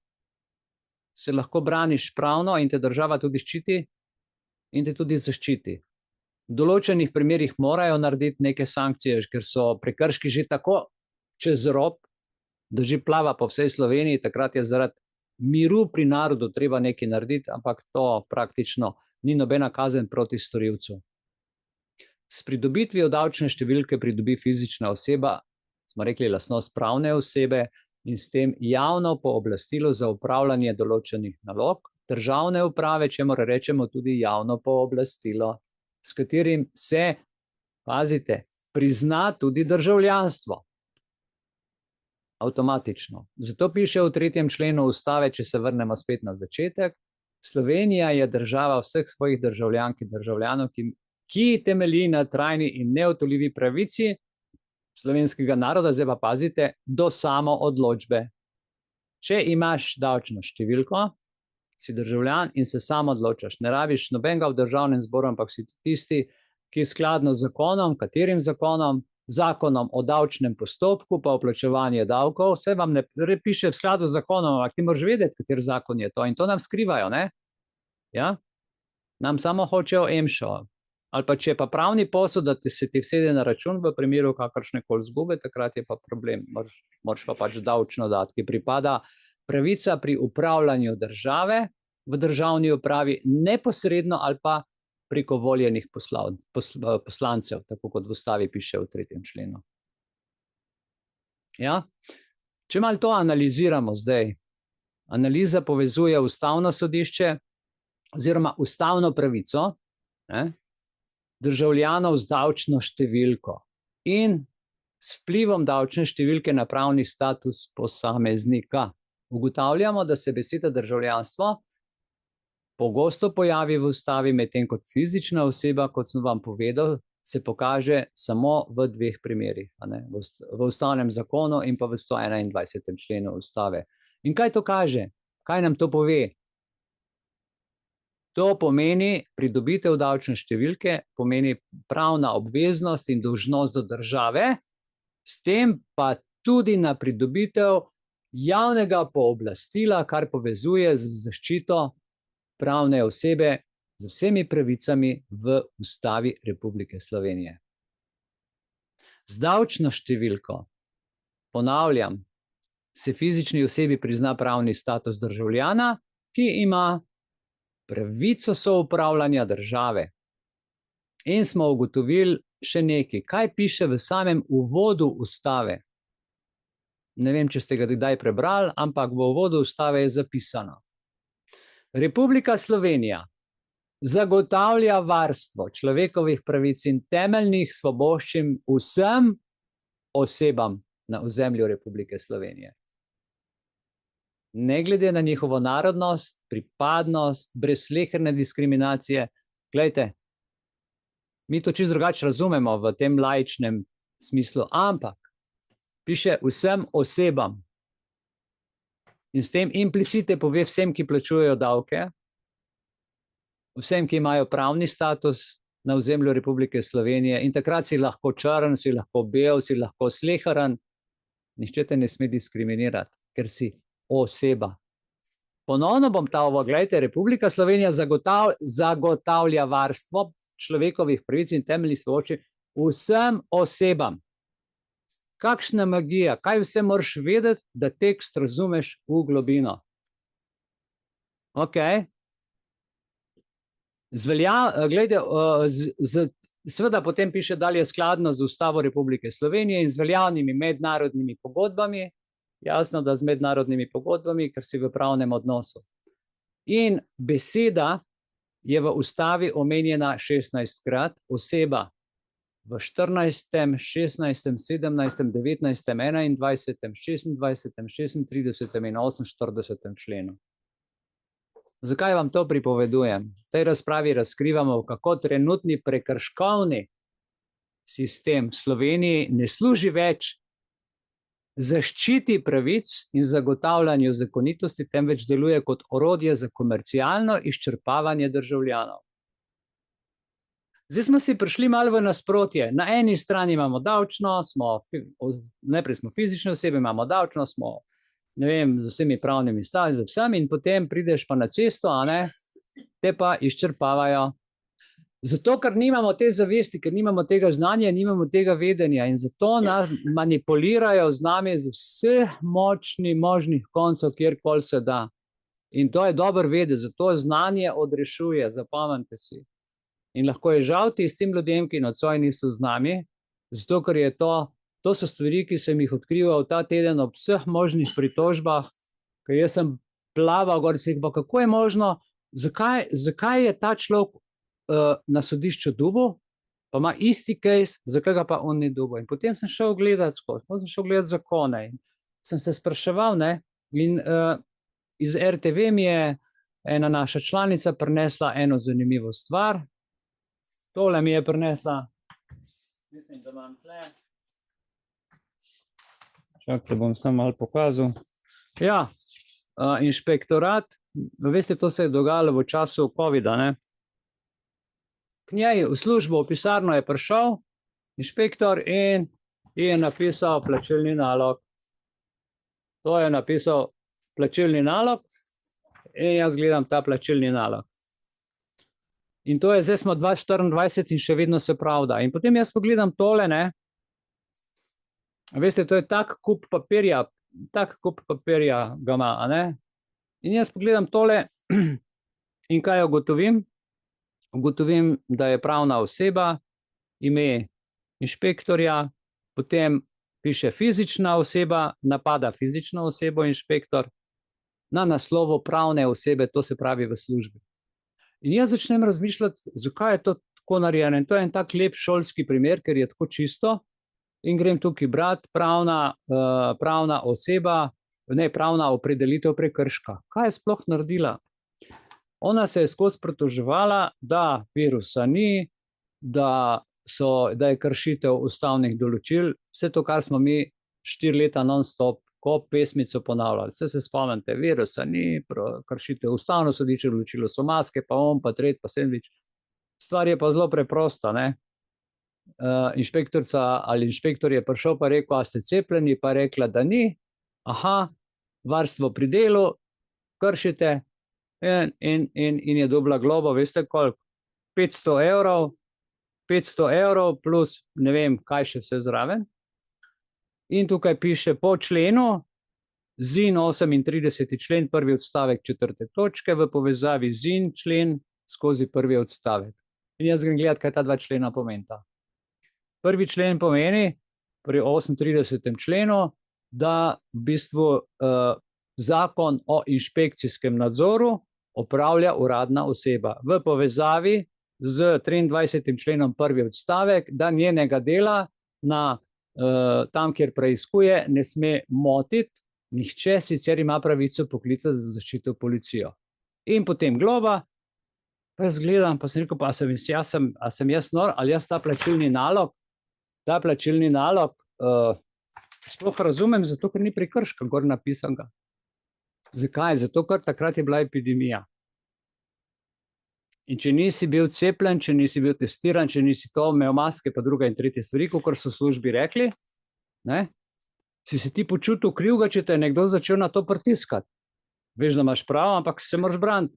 S1: se lahko braniš pravno in te država tudi ščiti in te tudi zaščiti. V določenih primerih morajo narediti neke sankcije, ker so prekrški že tako čez rob, da že plava po vsej Sloveniji, takrat je zaradi miru pri narodu treba nekaj narediti, ampak to praktično ni nobena kazen proti storilcu. S pridobitvijo davčne številke pridobi fizična oseba, smo rekli lastnost pravne osebe in s tem javno pooblastilo za upravljanje določenih nalog, državne uprave, čemur rečemo tudi javno pooblastilo, s katerim se, pazite, prizna tudi državljanstvo. Avtomatično. Zato piše v 3. členu Ustave, če se vrnemo spet na začetek, Slovenija je država vseh svojih državljank in državljanov, ki temelji na trajni in neodtujljivi pravici slovenskega naroda, zdaj pa pazite, do samoodločbe. Če imaš davčno številko, si državljan in se sam odločaš. Ne rabiš nobenega v državnem zboru, ampak si tisti, ki skladno z zakonom, katerim zakonom, zakonom o davčnem postopku, pa o plačevanju davkov, vse vam ne piše v skladu z zakonom, ampak ti moraš vedeti, kater zakon je to in to nam skrivajo, ne? Ja? Nam samo hočejo emšo. Ali pa če je pa pravni posel, da se ti vsede na račun v primeru kakršnekoli izgube, takrat je pa problem. Moraš pa pač davčno dati, ki pripada pravica pri upravljanju države v državni upravi neposredno ali pa preko voljenih poslancev, tako kot v Ustavi piše v 3. členu. Ja? Če malo to analiziramo zdaj, analiza povezuje ustavno sodišče oziroma ustavno pravico, ne, državljanov z davčno številko in s vplivom davčne številke na pravni status posameznika. Ugotavljamo, da se beseda državljanstvo pogosto pojavi v Ustavi, medtem kot fizična oseba, kot sem vam povedal, se pokaže samo v 2 primerih, a ne? V Ustavnem zakonu in pa v 121. členu Ustave. In kaj to kaže? Kaj nam to pove? To pomeni pridobitev davčne številke, pomeni pravna obveznost in dolžnost do države, s tem pa tudi na pridobitev javnega pooblastila, kar povezuje z zaščito pravne osebe z vsemi pravicami v Ustavi Republike Slovenije. Z davčno številko, ponavljam, se fizični osebi prizna pravni status državljana, ki ima pravico soupravljanja države. In smo ugotovili še nekaj, kaj piše v samem uvodu Ustave. Ne vem, če ste ga kdaj prebrali, ampak v uvodu Ustave je zapisano. Republika Slovenija zagotavlja varstvo človekovih pravic in temeljnih svoboščin vsem osebam na ozemlju Republike Slovenije. Ne glede na njihovo narodnost, pripadnost, brez sleherne diskriminacije. Glejte, mi to čisto drugače razumemo v tem laičnem smislu, ampak piše vsem osebam. In s tem implicite pove vsem, ki plačujejo davke, vsem, ki imajo pravni status na ozemlju Republike Slovenije, in takrat si lahko črn, si lahko bel, si lahko sleheren, nihče te ne sme diskriminirati, ker si oseba. Ponovno bom gledajte, Republika Slovenija zagotavlja varstvo človekovih pravic in temeljnih svoboščin vsem osebam. Kakšna magija, kaj vse moraš vedeti, da tekst razumeš v globino. Ok. Seveda potem piše dalje skladno z Ustavo Republike Slovenije in z veljavnimi mednarodnimi pogodbami, jasno, da z mednarodnimi pogodbami, ker si v pravnem odnosu. In beseda je v Ustavi omenjena 16-krat, oseba v 14., 16., 17., 19., 21., 26., 36. in 48. členu. Zakaj vam to pripovedujem? V tej razpravi razkrivamo, kako trenutni prekrškovni sistem v Sloveniji ne služi več zaščiti pravic in zagotavljanju zakonitosti, temveč deluje kot orodje za komercialno izčrpavanje državljanov. Zdaj smo si prišli malo v nasprotje. Na eni strani imamo davčno, najprej smo fizične osebe, imamo davčno, smo, ne vem, z vsemi pravnimi stavi, z vsemi, in potem prideš pa na cesto, a ne, te pa izčrpavajo. Zato, ker nimamo te zavesti, ker nimamo tega znanja, nimamo tega vedenja in zato nas manipulirajo z nami z vseh možnih koncev, kjerkoli se da. In to je dobro vedeti, zato znanje odrešuje, zapomnite si. In lahko je žal tistim ljudem, ki nocoj niso z nami, zato ker je to so stvari, ki sem jih odkrival ta teden ob vseh možnih pritožbah, ker jaz sem plaval gor in si rekel, kako je možno, zakaj je ta človek na sodišču dobil, pa ima isti case, zakaj ga pa on ni dobil. In potem sem šel gledati skozi, potem sem šel gledati zakone in sem se spraševal, ne, in iz RTV mi je ena naša članica prinesla eno zanimivo stvar. Tole mi je prinesla, mislim, da imam tle. Čakajte, bom samo malo pokazal. Ja, inšpektorat, veste, to se je dogajalo v času COVID-a, ne. K njej v službo, v pisarno je prišel inšpektor in je napisal plačilni nalog. To je napisal plačilni nalog in jaz gledam ta plačilni nalog. In to je, zdaj smo 2024 in še vedno se pravda. In potem jaz pogledam tole, ne. Veste, to je tak kup papirja ga ima, a ne. In jaz pogledam tole in kaj ugotovim? Ugotovim, da je pravna oseba, ime inšpektorja, potem piše fizična oseba, napada fizično osebo inšpektor, na naslovu pravne osebe, to se pravi v službi. In jaz začnem razmišljati, zakaj je to tako narejeno. In to je en tak lep šolski primer, ker je tako čisto. In grem tukaj brati pravna oseba, ne, pravna opredelitev prekrška. Kaj je sploh naredila? Ona se je skozi pritoževala, da virusa ni, da je kršitev ustavnih določil, vse to, kar smo mi 4 leta non-stop ko pesmico ponavljali. Se spomnite, virusa ni, kršitev ustavno sodišče, odločilo so maske, pa pa tret, pa sendvič. Stvar je pa zelo preprosta, ne. Inšpektorica ali inšpektor je prišel pa rekel, a ste cepljeni, pa rekla, da ni. Aha, varstvo pri delu, kršite in je dobila globo, veste koliko? 500 €, plus ne vem, kaj še vse zraven. In tukaj piše po členu, ZIN 38. člen, prvi odstavek 4. točke, v povezavi ZIN člen skozi prvi odstavek. In jaz grem gledati, kaj ta dva člena pomenita. Prvi člen pomeni, pri 38. členu, da v bistvu zakon o inšpekcijskem nadzoru opravlja uradna oseba. V povezavi z 23. členom prvi odstavek, da njenega dela tam, kjer preiskuje, ne sme motiti nihče, sicer ima pravico poklicati za zaščito policijo. In potem globa, pa jaz gledam, pa sem rekel, pa sem jaz nor, ali jaz ta plačilni nalog sploh razumem, zato ker ni prekrška gor napisanega. Zakaj? Zato, ker takrat je bila epidemija. In če nisi bil cepljen, če nisi bil testiran, če nisi to imel maske, pa druga in tretje stvari, kakor so v službi rekli, ne, si se ti počutil krivega, če te je nekdo začel na to pritiskati. Veš, da imaš prav, ampak se moraš braniti.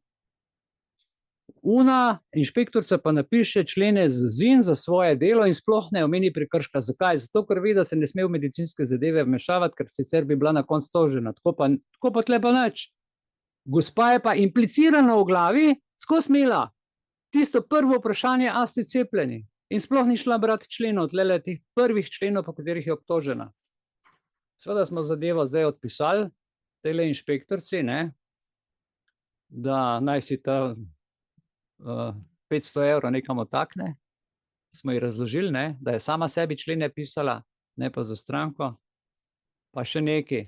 S1: Inšpektorica pa napiše člene z ZIN za svoje delo in sploh ne omeni prekrška. Zakaj? Zato, ker ve, da se ne sme v medicinske zadeve vmešavati, ker sicer bi bila na koncu tožena. Tako pa tle pa nič. Gospa je pa implicirano v glavi skozi imela tisto prvo vprašanje, a ste cepljeni. In sploh ni šla brati členov, tlele teh prvih členov, po katerih je obtožena. Seveda smo zadevo zdaj odpisali, tele inšpektorci, ne, da naj si ta 500 € nekam otakne. Smo ji razložili, ne, da je sama sebi člene pisala, ne pa za stranko. Pa še nekaj,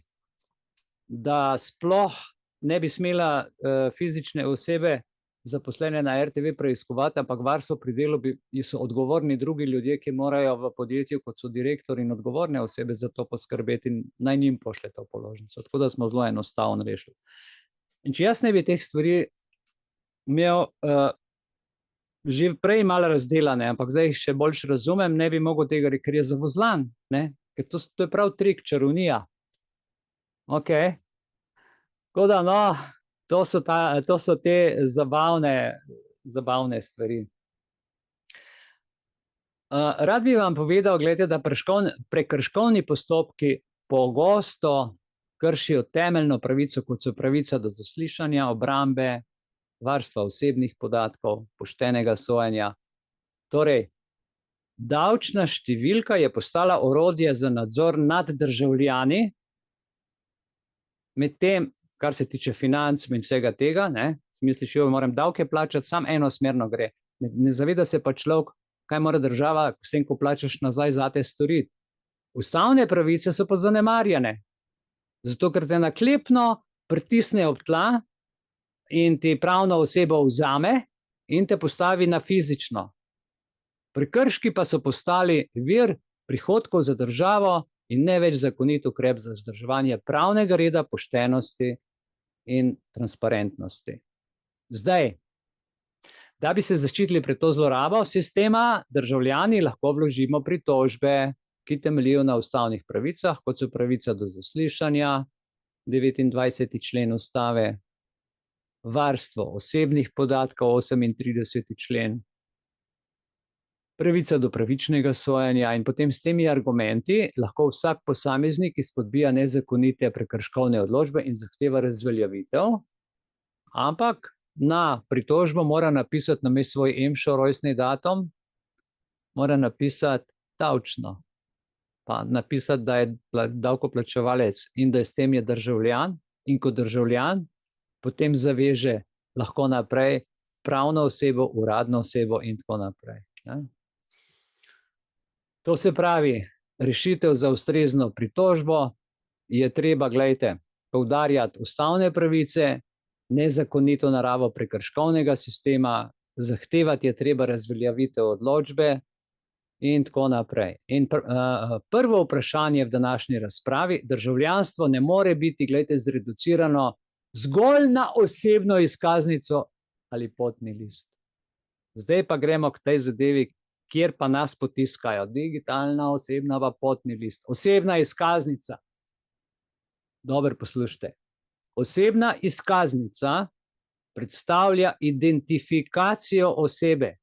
S1: da sploh ne bi smela fizične osebe zaposlene na RTV preiskovati, ampak varstvo pri delu so odgovorni drugi ljudje, ki morajo v podjetju, kot so direktor in odgovorne osebe za to poskrbeti in naj njim pošle to položnico. Tako da smo zelo enostavno rešili. In če jaz ne bi teh stvari imel že prej malo razdelane, ampak zdaj jih še bolj razumem, ne bi mogel tega reči, ker je zavozlan, ne? Ker to je prav trik, čarovnija. Ok. Tako da, no, to so te zabavne stvari. Rad bi vam povedal, gledajte, da prekrškovni postopki pogosto kršijo temeljno pravico, kot so pravica do zaslišanja, obrambe, varstva osebnih podatkov, poštenega sojenja. Torej, davčna številka je postala orodje za nadzor nad državljani, medtem, kar se tiče financ in vsega tega, ne, misliš, jo moram davke plačati, samo enosmerno gre. Ne zaveda se pa človek, kaj mora država, s tem, ko plačaš nazaj, zate storiti. Ustavne pravice so pa zanemarjene, zato ker te naklepno pritisne ob tla in ti pravno osebo vzame in te postavi na fizično. Prekrški pa so postali vir prihodkov za državo in ne več zakonit ukrep za vzdrževanje pravnega reda, poštenosti in transparentnosti. Zdaj, da bi se zaščitili pred to zlorabo sistema, državljani lahko vložimo pritožbe, ki temeljijo na ustavnih pravicah, kot so pravica do zaslišanja, 29. člen ustave, varstvo osebnih podatkov, 38. člen, pravica do pravičnega sojenja in potem s temi argumenti lahko vsak posameznik izpodbija nezakonite prekrškovne odločbe in zahteva razveljavitev, ampak na pritožbo mora napisati namesto svoj EMŠO rojstni datum, mora napisati davčno, pa napisati, da je davkoplačevalec in da s tem je državljan in kot državljan potem zaveže lahko naprej pravno osebo, uradno osebo in tako naprej. Ne? To se pravi, rešitev za ustrezno pritožbo je treba, glejte, poudarjati ustavne pravice, nezakonito naravo prekrškovnega sistema, zahtevati je treba razveljavitev odločbe, in tako naprej. In prvo vprašanje v današnji razpravi, državljanstvo ne more biti, gledajte, zreducirano zgolj na osebno izkaznico ali potni list. Zdaj pa gremo k tej zadevi, kjer pa nas potiskajo. Digitalna osebna pa potni list. Osebna izkaznica. Dobro poslušajte. Osebna izkaznica predstavlja identifikacijo osebe.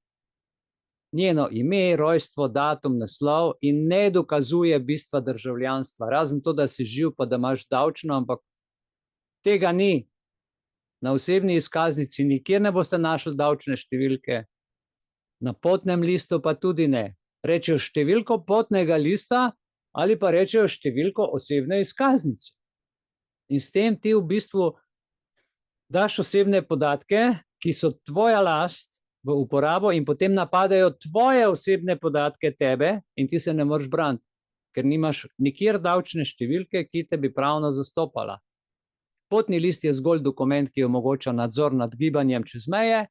S1: Njeno ime, rojstvo, datum, naslov in ne dokazuje bistva državljanstva. Razen to, da si živ pa da imaš davčno, ampak tega ni. Na osebni izkaznici nikjer ne boste našli davčne številke. Na potnem listu pa tudi ne. Rečejo številko potnega lista ali pa rečejo številko osebne izkaznice. In s tem ti v bistvu daš osebne podatke, ki so tvoja last v uporabo in potem napadajo tvoje osebne podatke tebe in ti se ne moreš braniti, ker nimaš nikjer davčne številke, ki te bi pravno zastopala. Potni list je zgolj dokument, ki omogoča nadzor nad gibanjem čez meje.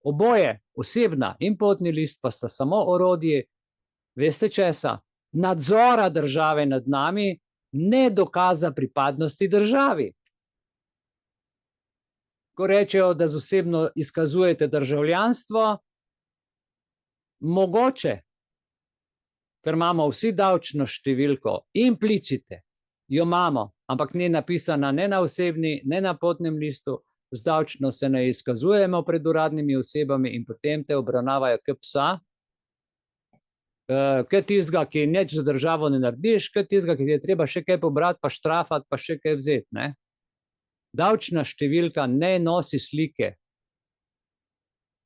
S1: Oboje, osebna in potni list, pa sta samo orodje, veste česa, nadzora države nad nami, ne dokaza pripadnosti državi. Ko rečejo, da z osebno izkazujete državljanstvo, mogoče, ker imamo vsi davčno številko, implicite, jo imamo, ampak ni napisana ne na osebni, ne na potnem listu, z davčno se ne izkazujemo pred uradnimi osebami in potem te obravnavajo kot psa, kot tistega, ki nič za državo ne narediš, kot tistega, ki ti je treba še kaj pobrati, pa štrafati, pa še kaj vzeti, ne? Davčna številka ne nosi slike,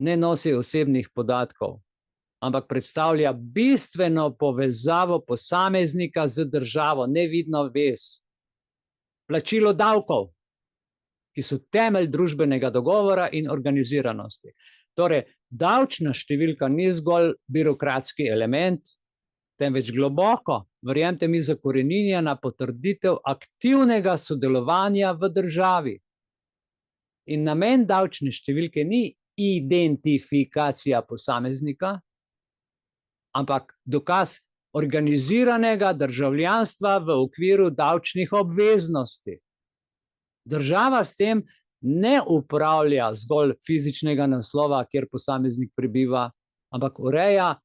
S1: ne nosi osebnih podatkov, ampak predstavlja bistveno povezavo posameznika z državo, nevidno vez. Plačilo davkov, ki so temelj družbenega dogovora in organiziranosti. Torej, davčna številka ni zgolj birokratski element, temveč globoko, verjemite mi, zakoreninjena potrditev aktivnega sodelovanja v državi. In namen davčne številke ni identifikacija posameznika, ampak dokaz organiziranega državljanstva v okviru davčnih obveznosti. Država s tem ne upravlja zgolj fizičnega naslova, kjer posameznik prebiva, ampak ureja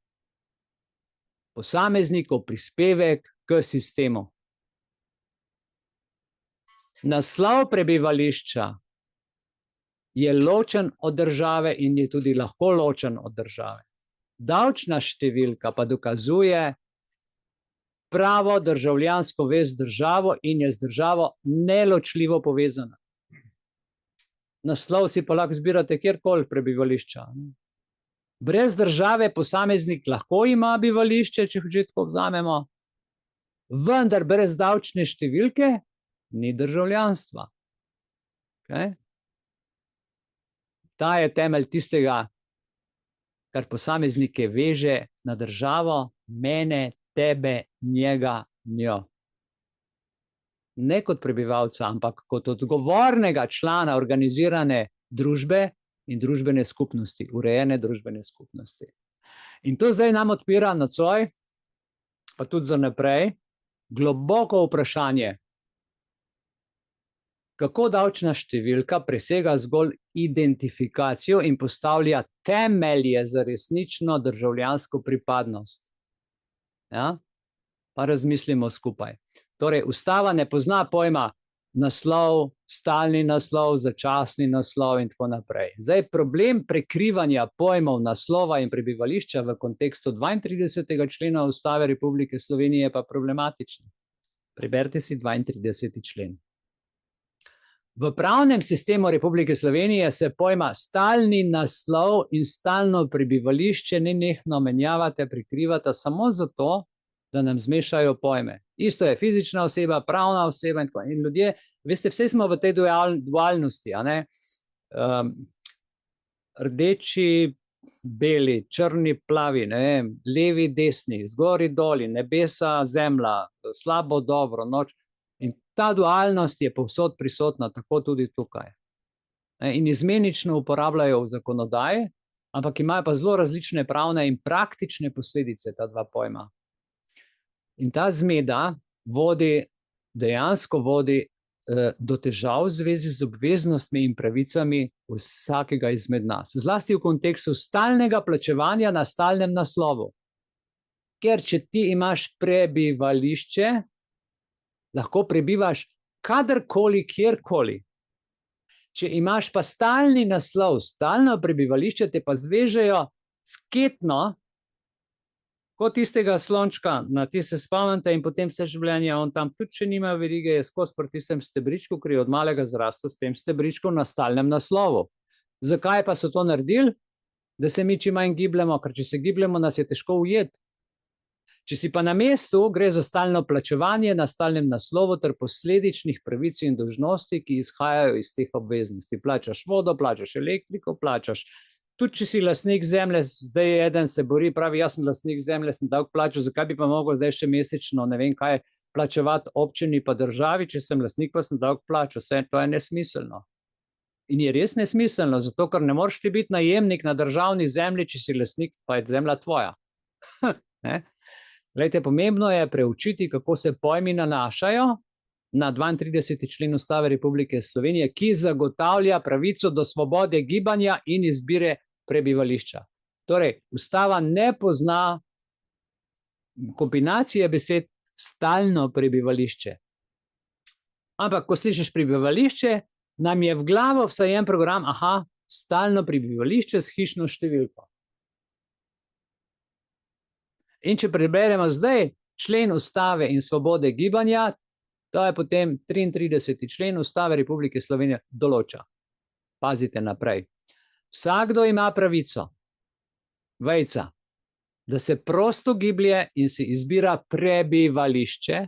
S1: posameznikov prispevek k sistemu. Naslov prebivališča je ločen od države in je tudi lahko ločen od države. Davčna številka pa dokazuje pravo državljansko vez z državo in je z državo neločljivo povezana. Naslov si pa lahko zbirate kjerkoli prebivališča. Brez države posameznik lahko ima bivališče, če že tako vzamemo, vendar brez davčne številke ni državljanstva. Okay? Ta je temelj tistega, kar posameznike veže na državo, mene, tebe, njega, njo. Ne kot prebivalca, ampak kot odgovornega člana organizirane družbe in družbene skupnosti, urejene družbene skupnosti. In to zdaj nam odpira nocoj, pa tudi za naprej, globoko vprašanje, kako davčna številka presega zgolj identifikacijo in postavlja temelje za resnično državljansko pripadnost. Ja? Pa razmislimo skupaj. Torej, ustava ne pozna pojma naslov, stalni naslov, začasni naslov in tako naprej. Zdaj, problem prekrivanja pojmov naslova in prebivališča v kontekstu 32. člena Ustave Republike Slovenije je pa problematičen. Preberite si 32. člen. V pravnem sistemu Republike Slovenije se pojma stalni naslov in stalno prebivališče nenehno menjavate, prikrivate samo zato, da nam zmešajo pojme. Isto je fizična oseba, pravna oseba in ljudje, veste, vse smo v tej dualnosti, a ne? Rdeči, beli, črni, plavi, ne vem, levi, desni, zgori, doli, nebesa, zemlja, slabo, dobro, noč. In ta dualnost je povsod prisotna, tako tudi tukaj. In izmenično uporabljajo v zakonodaji, ampak imajo pa zelo različne pravne in praktične posledice, ta dva pojma. In ta zmeda dejansko vodi do težav v zvezi z obveznostmi in pravicami vsakega izmed nas. Zlasti v kontekstu stalnega plačevanja na stalnem naslovu. Ker če ti imaš prebivališče, lahko prebivaš kadarkoli, kjerkoli. Če imaš pa stalni naslov, stalno prebivališče, te pa zvežejo sketno, kot tistega slončka, na ti se spomnite in potem vse življenje, on tam tudi, če nima verige, je skozi pri tistem stebričku, ker je od malega zrastel s tem stebričkom na stalnem naslovu. Zakaj pa so to naredili? Da se mi čim manj gibljemo, ker če se gibljemo, nas je težko ujeti. Če si pa na mestu, gre za stalno plačevanje na stalnem naslovu ter posledičnih pravic in dolžnosti, ki izhajajo iz teh obveznosti. Plačaš vodo, plačaš elektriko, plačaš. Tudi če si lastnik zemlje, zdaj eden se bori, pravi, jaz sem lastnik zemlje, sem davek plačal, zakaj bi pa mogel zdaj še mesečno, ne vem kaj, plačevati občini pa državi, če sem lastnik, pa sem davek plačal. Vse to je nesmiselno. In je res nesmiselno, zato ker ne moreš ti biti najemnik na državni zemlji, če si lastnik, pa je zemlja tvoja. Ne? Glejte, pomembno je preučiti, kako se pojmi nanašajo na 32. člen Ustave Republike Slovenije, ki zagotavlja pravico do svobode gibanja in izbire prebivališča. Torej, Ustava ne pozna kombinacije besed stalno prebivališče. Ampak, ko slišiš prebivališče, nam je v glavo vsaj en program, stalno prebivališče s hišno številko. In če preberemo zdaj člen Ustave in svobode gibanja, to je potem 33. člen Ustave Republike Slovenije določa. Pazite naprej. Vsakdo ima pravico, vejca, da se prosto giblje in si izbira prebivališče,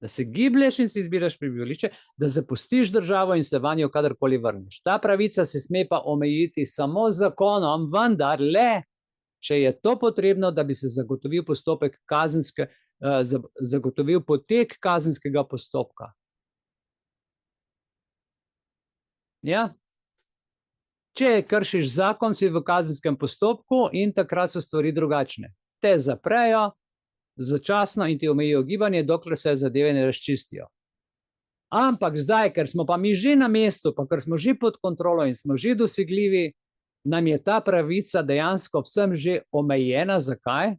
S1: da se giblješ in si izbiraš prebivališče, da zapustiš državo in se vanjo kadarkoli vrneš. Ta pravica se sme pa omejiti samo z zakonom, vendar le, če je to potrebno, da bi se zagotovil zagotovil potek kazenskega postopka. Ja? Če kršiš zakon, si v kazenskem postopku in takrat so stvari drugačne. Te zaprejo začasno in ti omejijo gibanje, dokler se zadeve ne razčistijo. Ampak zdaj, ker smo pa mi že na mestu, pa ker smo že pod kontrolo in smo že dosegljivi, nam je ta pravica dejansko vsem že omejena. Zakaj?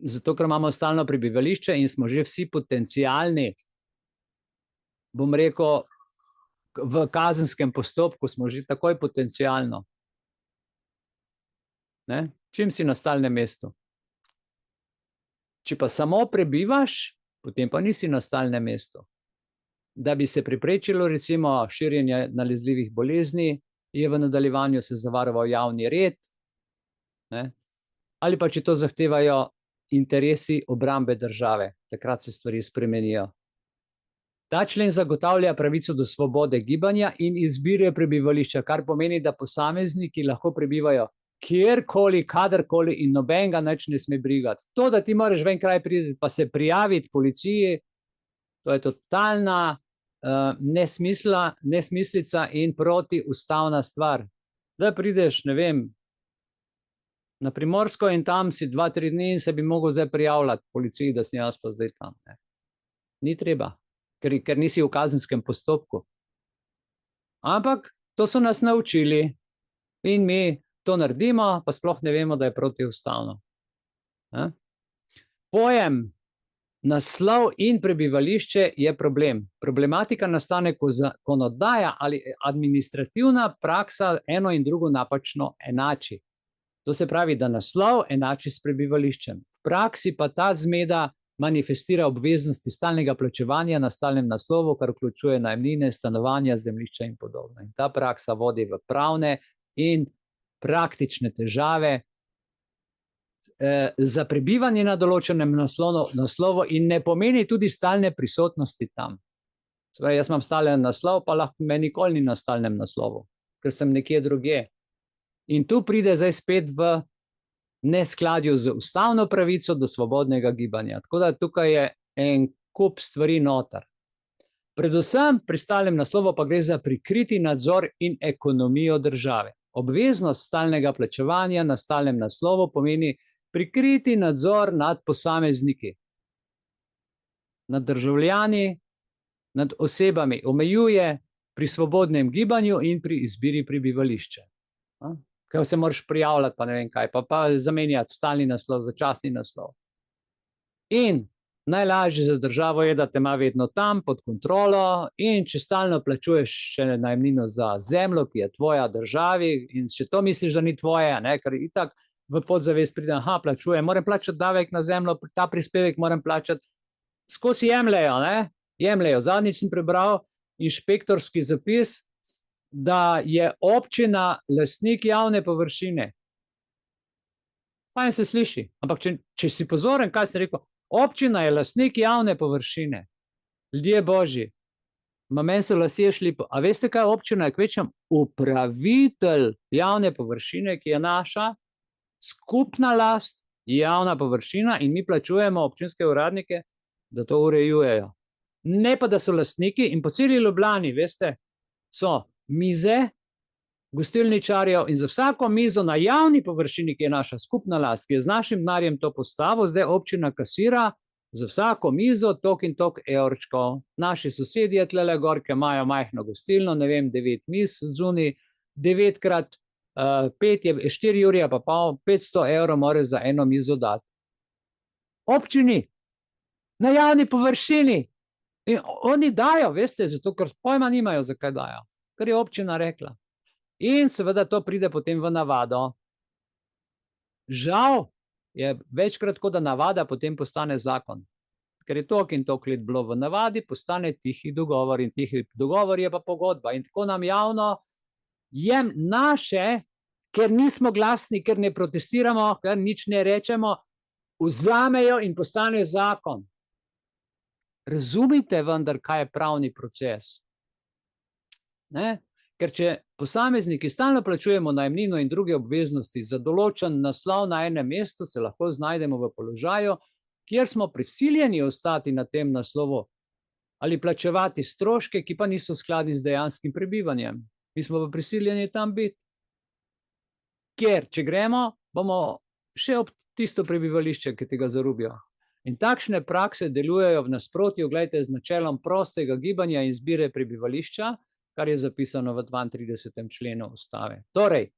S1: Zato, ker imamo stalno prebivališče in smo že vsi potencialni, bom rekel, v kazenskem postopku smo že takoj potencialno. Ne? Čim si na stalnem mestu. Če pa samo prebivaš, potem pa nisi na stalnem mestu. Da bi se preprečilo recimo širjenje nalezljivih bolezni, je v nadaljevanju se zavaroval javni red, ne? Ali pa če to zahtevajo interesi obrambe države, takrat se stvari spremenijo. Ta člen zagotavlja pravico do svobode gibanja in izbire prebivališča, kar pomeni, da posamezniki lahko prebivajo kjerkoli, kadarkoli in nobenega nič ne sme brigati. To, da ti moraš v en kraj priti pa se prijaviti policiji, to je totalna nesmislica in protiustavna stvar. Da prideš, ne vem, na Primorsko in tam si 2-3 dni in se bi mogel zdaj prijavljati policiji, da si jaz pa zdaj tam. Ne. Ni treba, ker nisi v kazenskem postopku. Ampak to so nas naučili in mi to naredimo, pa sploh ne vemo, da je protiustavno. Pojem naslov in prebivališče je problem. Problematika nastane, ko zakonodaja ali administrativna praksa eno in drugo napačno enači. To se pravi, da naslov enači s prebivališčem. V praksi pa ta zmeda manifestira obveznosti stalnega plačevanja na stalnem naslovu, kar vključuje najemnine, stanovanja, zemljišča in podobno. In ta praksa vodi v pravne in praktične težave za prebivanje na določenem naslovu in ne pomeni tudi stalne prisotnosti tam. Zdaj, jaz imam stalen naslov, pa lahko me nikoli ni na stalnem naslovu, ker sem nekje drugje. In tu pride zdaj spet v neskladju z ustavno pravico do svobodnega gibanja. Tako da tukaj je en kup stvari noter. Predvsem pri stalnem naslovu pa gre za prikriti nadzor in ekonomijo države. Obveznost stalnega plačevanja na stalnem naslovu pomeni prikriti nadzor nad posamezniki, nad državljani, nad osebami, omejuje pri svobodnem gibanju in pri izbiri prebivališča. Kaj se moraš prijavljati, pa ne vem kaj, pa zamenjati stalni naslov, začasni naslov. In najlažje za državo je, da te ima vedno tam pod kontrolo in če stalno plačuješ še najemnino za zemljo, ki je tvoja državi in če to misliš, da ni tvoje, ne, ker itak v podzavest pride, plačujem, moram plačati davek na zemljo, ta prispevek moram plačati, skozi jemljejo, ne, jemljejo. Zadnjič sem prebral inšpektorski zapis, da je občina lastnik javne površine. Fajn se sliši, ampak če si pozoren, kaj sem rekel, občina je lastnik javne površine. Ljudje božji, meni so lasje šli, a veste kaj, občina je kvečem upravitelj javne površine, ki je naša, skupna last, javna površina in mi plačujemo občinske uradnike, da to urejujejo. Ne pa, da so lastniki in po celi Ljubljani, veste, so mize gostilničarjev in za vsako mizo na javni površini, ki je naša skupna last, ki je z našim denarjem to postavil, zdaj občina kasira za vsako mizo tok in tok evrčkov. Naši sosedje tlele gor, ki imajo majhno gostilno, ne vem, 9 miz zunaj, 9 krat 5 je 4 jurja pa pol, 500 evrov mora za eno mizo dati. Občini, na javni površini. In oni dajo, veste, zato ker pojma nimajo, zakaj dajo. Ker je občina rekla. In seveda to pride potem v navado. Žal je večkrat, ko da navada potem postane zakon. Ker je toliko in toliko let bilo v navadi, postane tihi dogovor in tihi dogovor je pa pogodba. In tako nam javno jem naše, ker nismo glasni, ker ne protestiramo, ker nič ne rečemo, vzamejo in postane zakon. Razumite vendar, kaj je pravni proces. Ne? Ker če posamezniki stalno plačujemo najemnino in druge obveznosti za določen naslov na enem mestu, se lahko znajdemo v položaju, kjer smo prisiljeni ostati na tem naslovu ali plačevati stroške, ki pa niso skladni z dejanskim prebivanjem. Mi smo pa prisiljeni tam biti. Ker, če gremo, bomo še ob tisto prebivališče, ki tega zarubijo. In takšne prakse delujejo v nasprotju, gledajte, z načelom prostega gibanja in izbire prebivališča, kar je zapisano v 32. členu Ustave. Torej,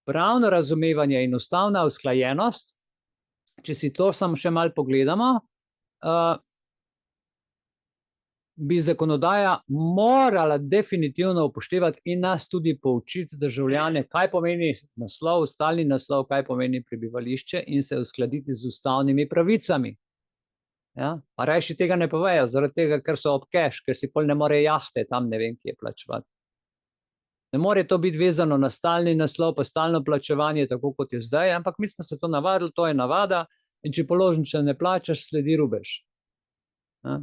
S1: pravno razumevanje in ustavna usklajenost, če si to samo še malo pogledamo, bi zakonodaja morala definitivno upoštevati in nas tudi poučiti državljane, kaj pomeni naslov, stalni naslov, kaj pomeni prebivališče in se uskladiti z ustavnimi pravicami. Ja? Pa rajši tega ne povejo, zaradi tega, ker so ob cash, ker si pol ne more jahte tam ne vem, kje plačevati. Ne more to biti vezano na stalni naslov, pa stalno plačevanje, tako kot je zdaj, ampak mi smo se to navadili, to je navada in če položnice ne plačaš, sledi rubež. Ja?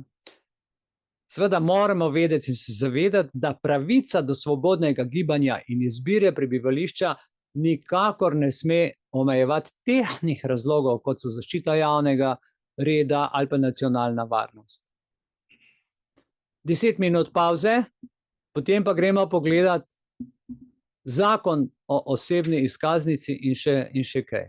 S1: Seveda moramo vedeti in se zavedati, da pravica do svobodnega gibanja in izbire prebivališča nikakor ne sme omejevati tehnih razlogov, kot so zaščita javnega reda ali pa nacionalna varnost. 10 minut pauze, potem pa gremo pogledati zakon o osebni izkaznici in še kaj.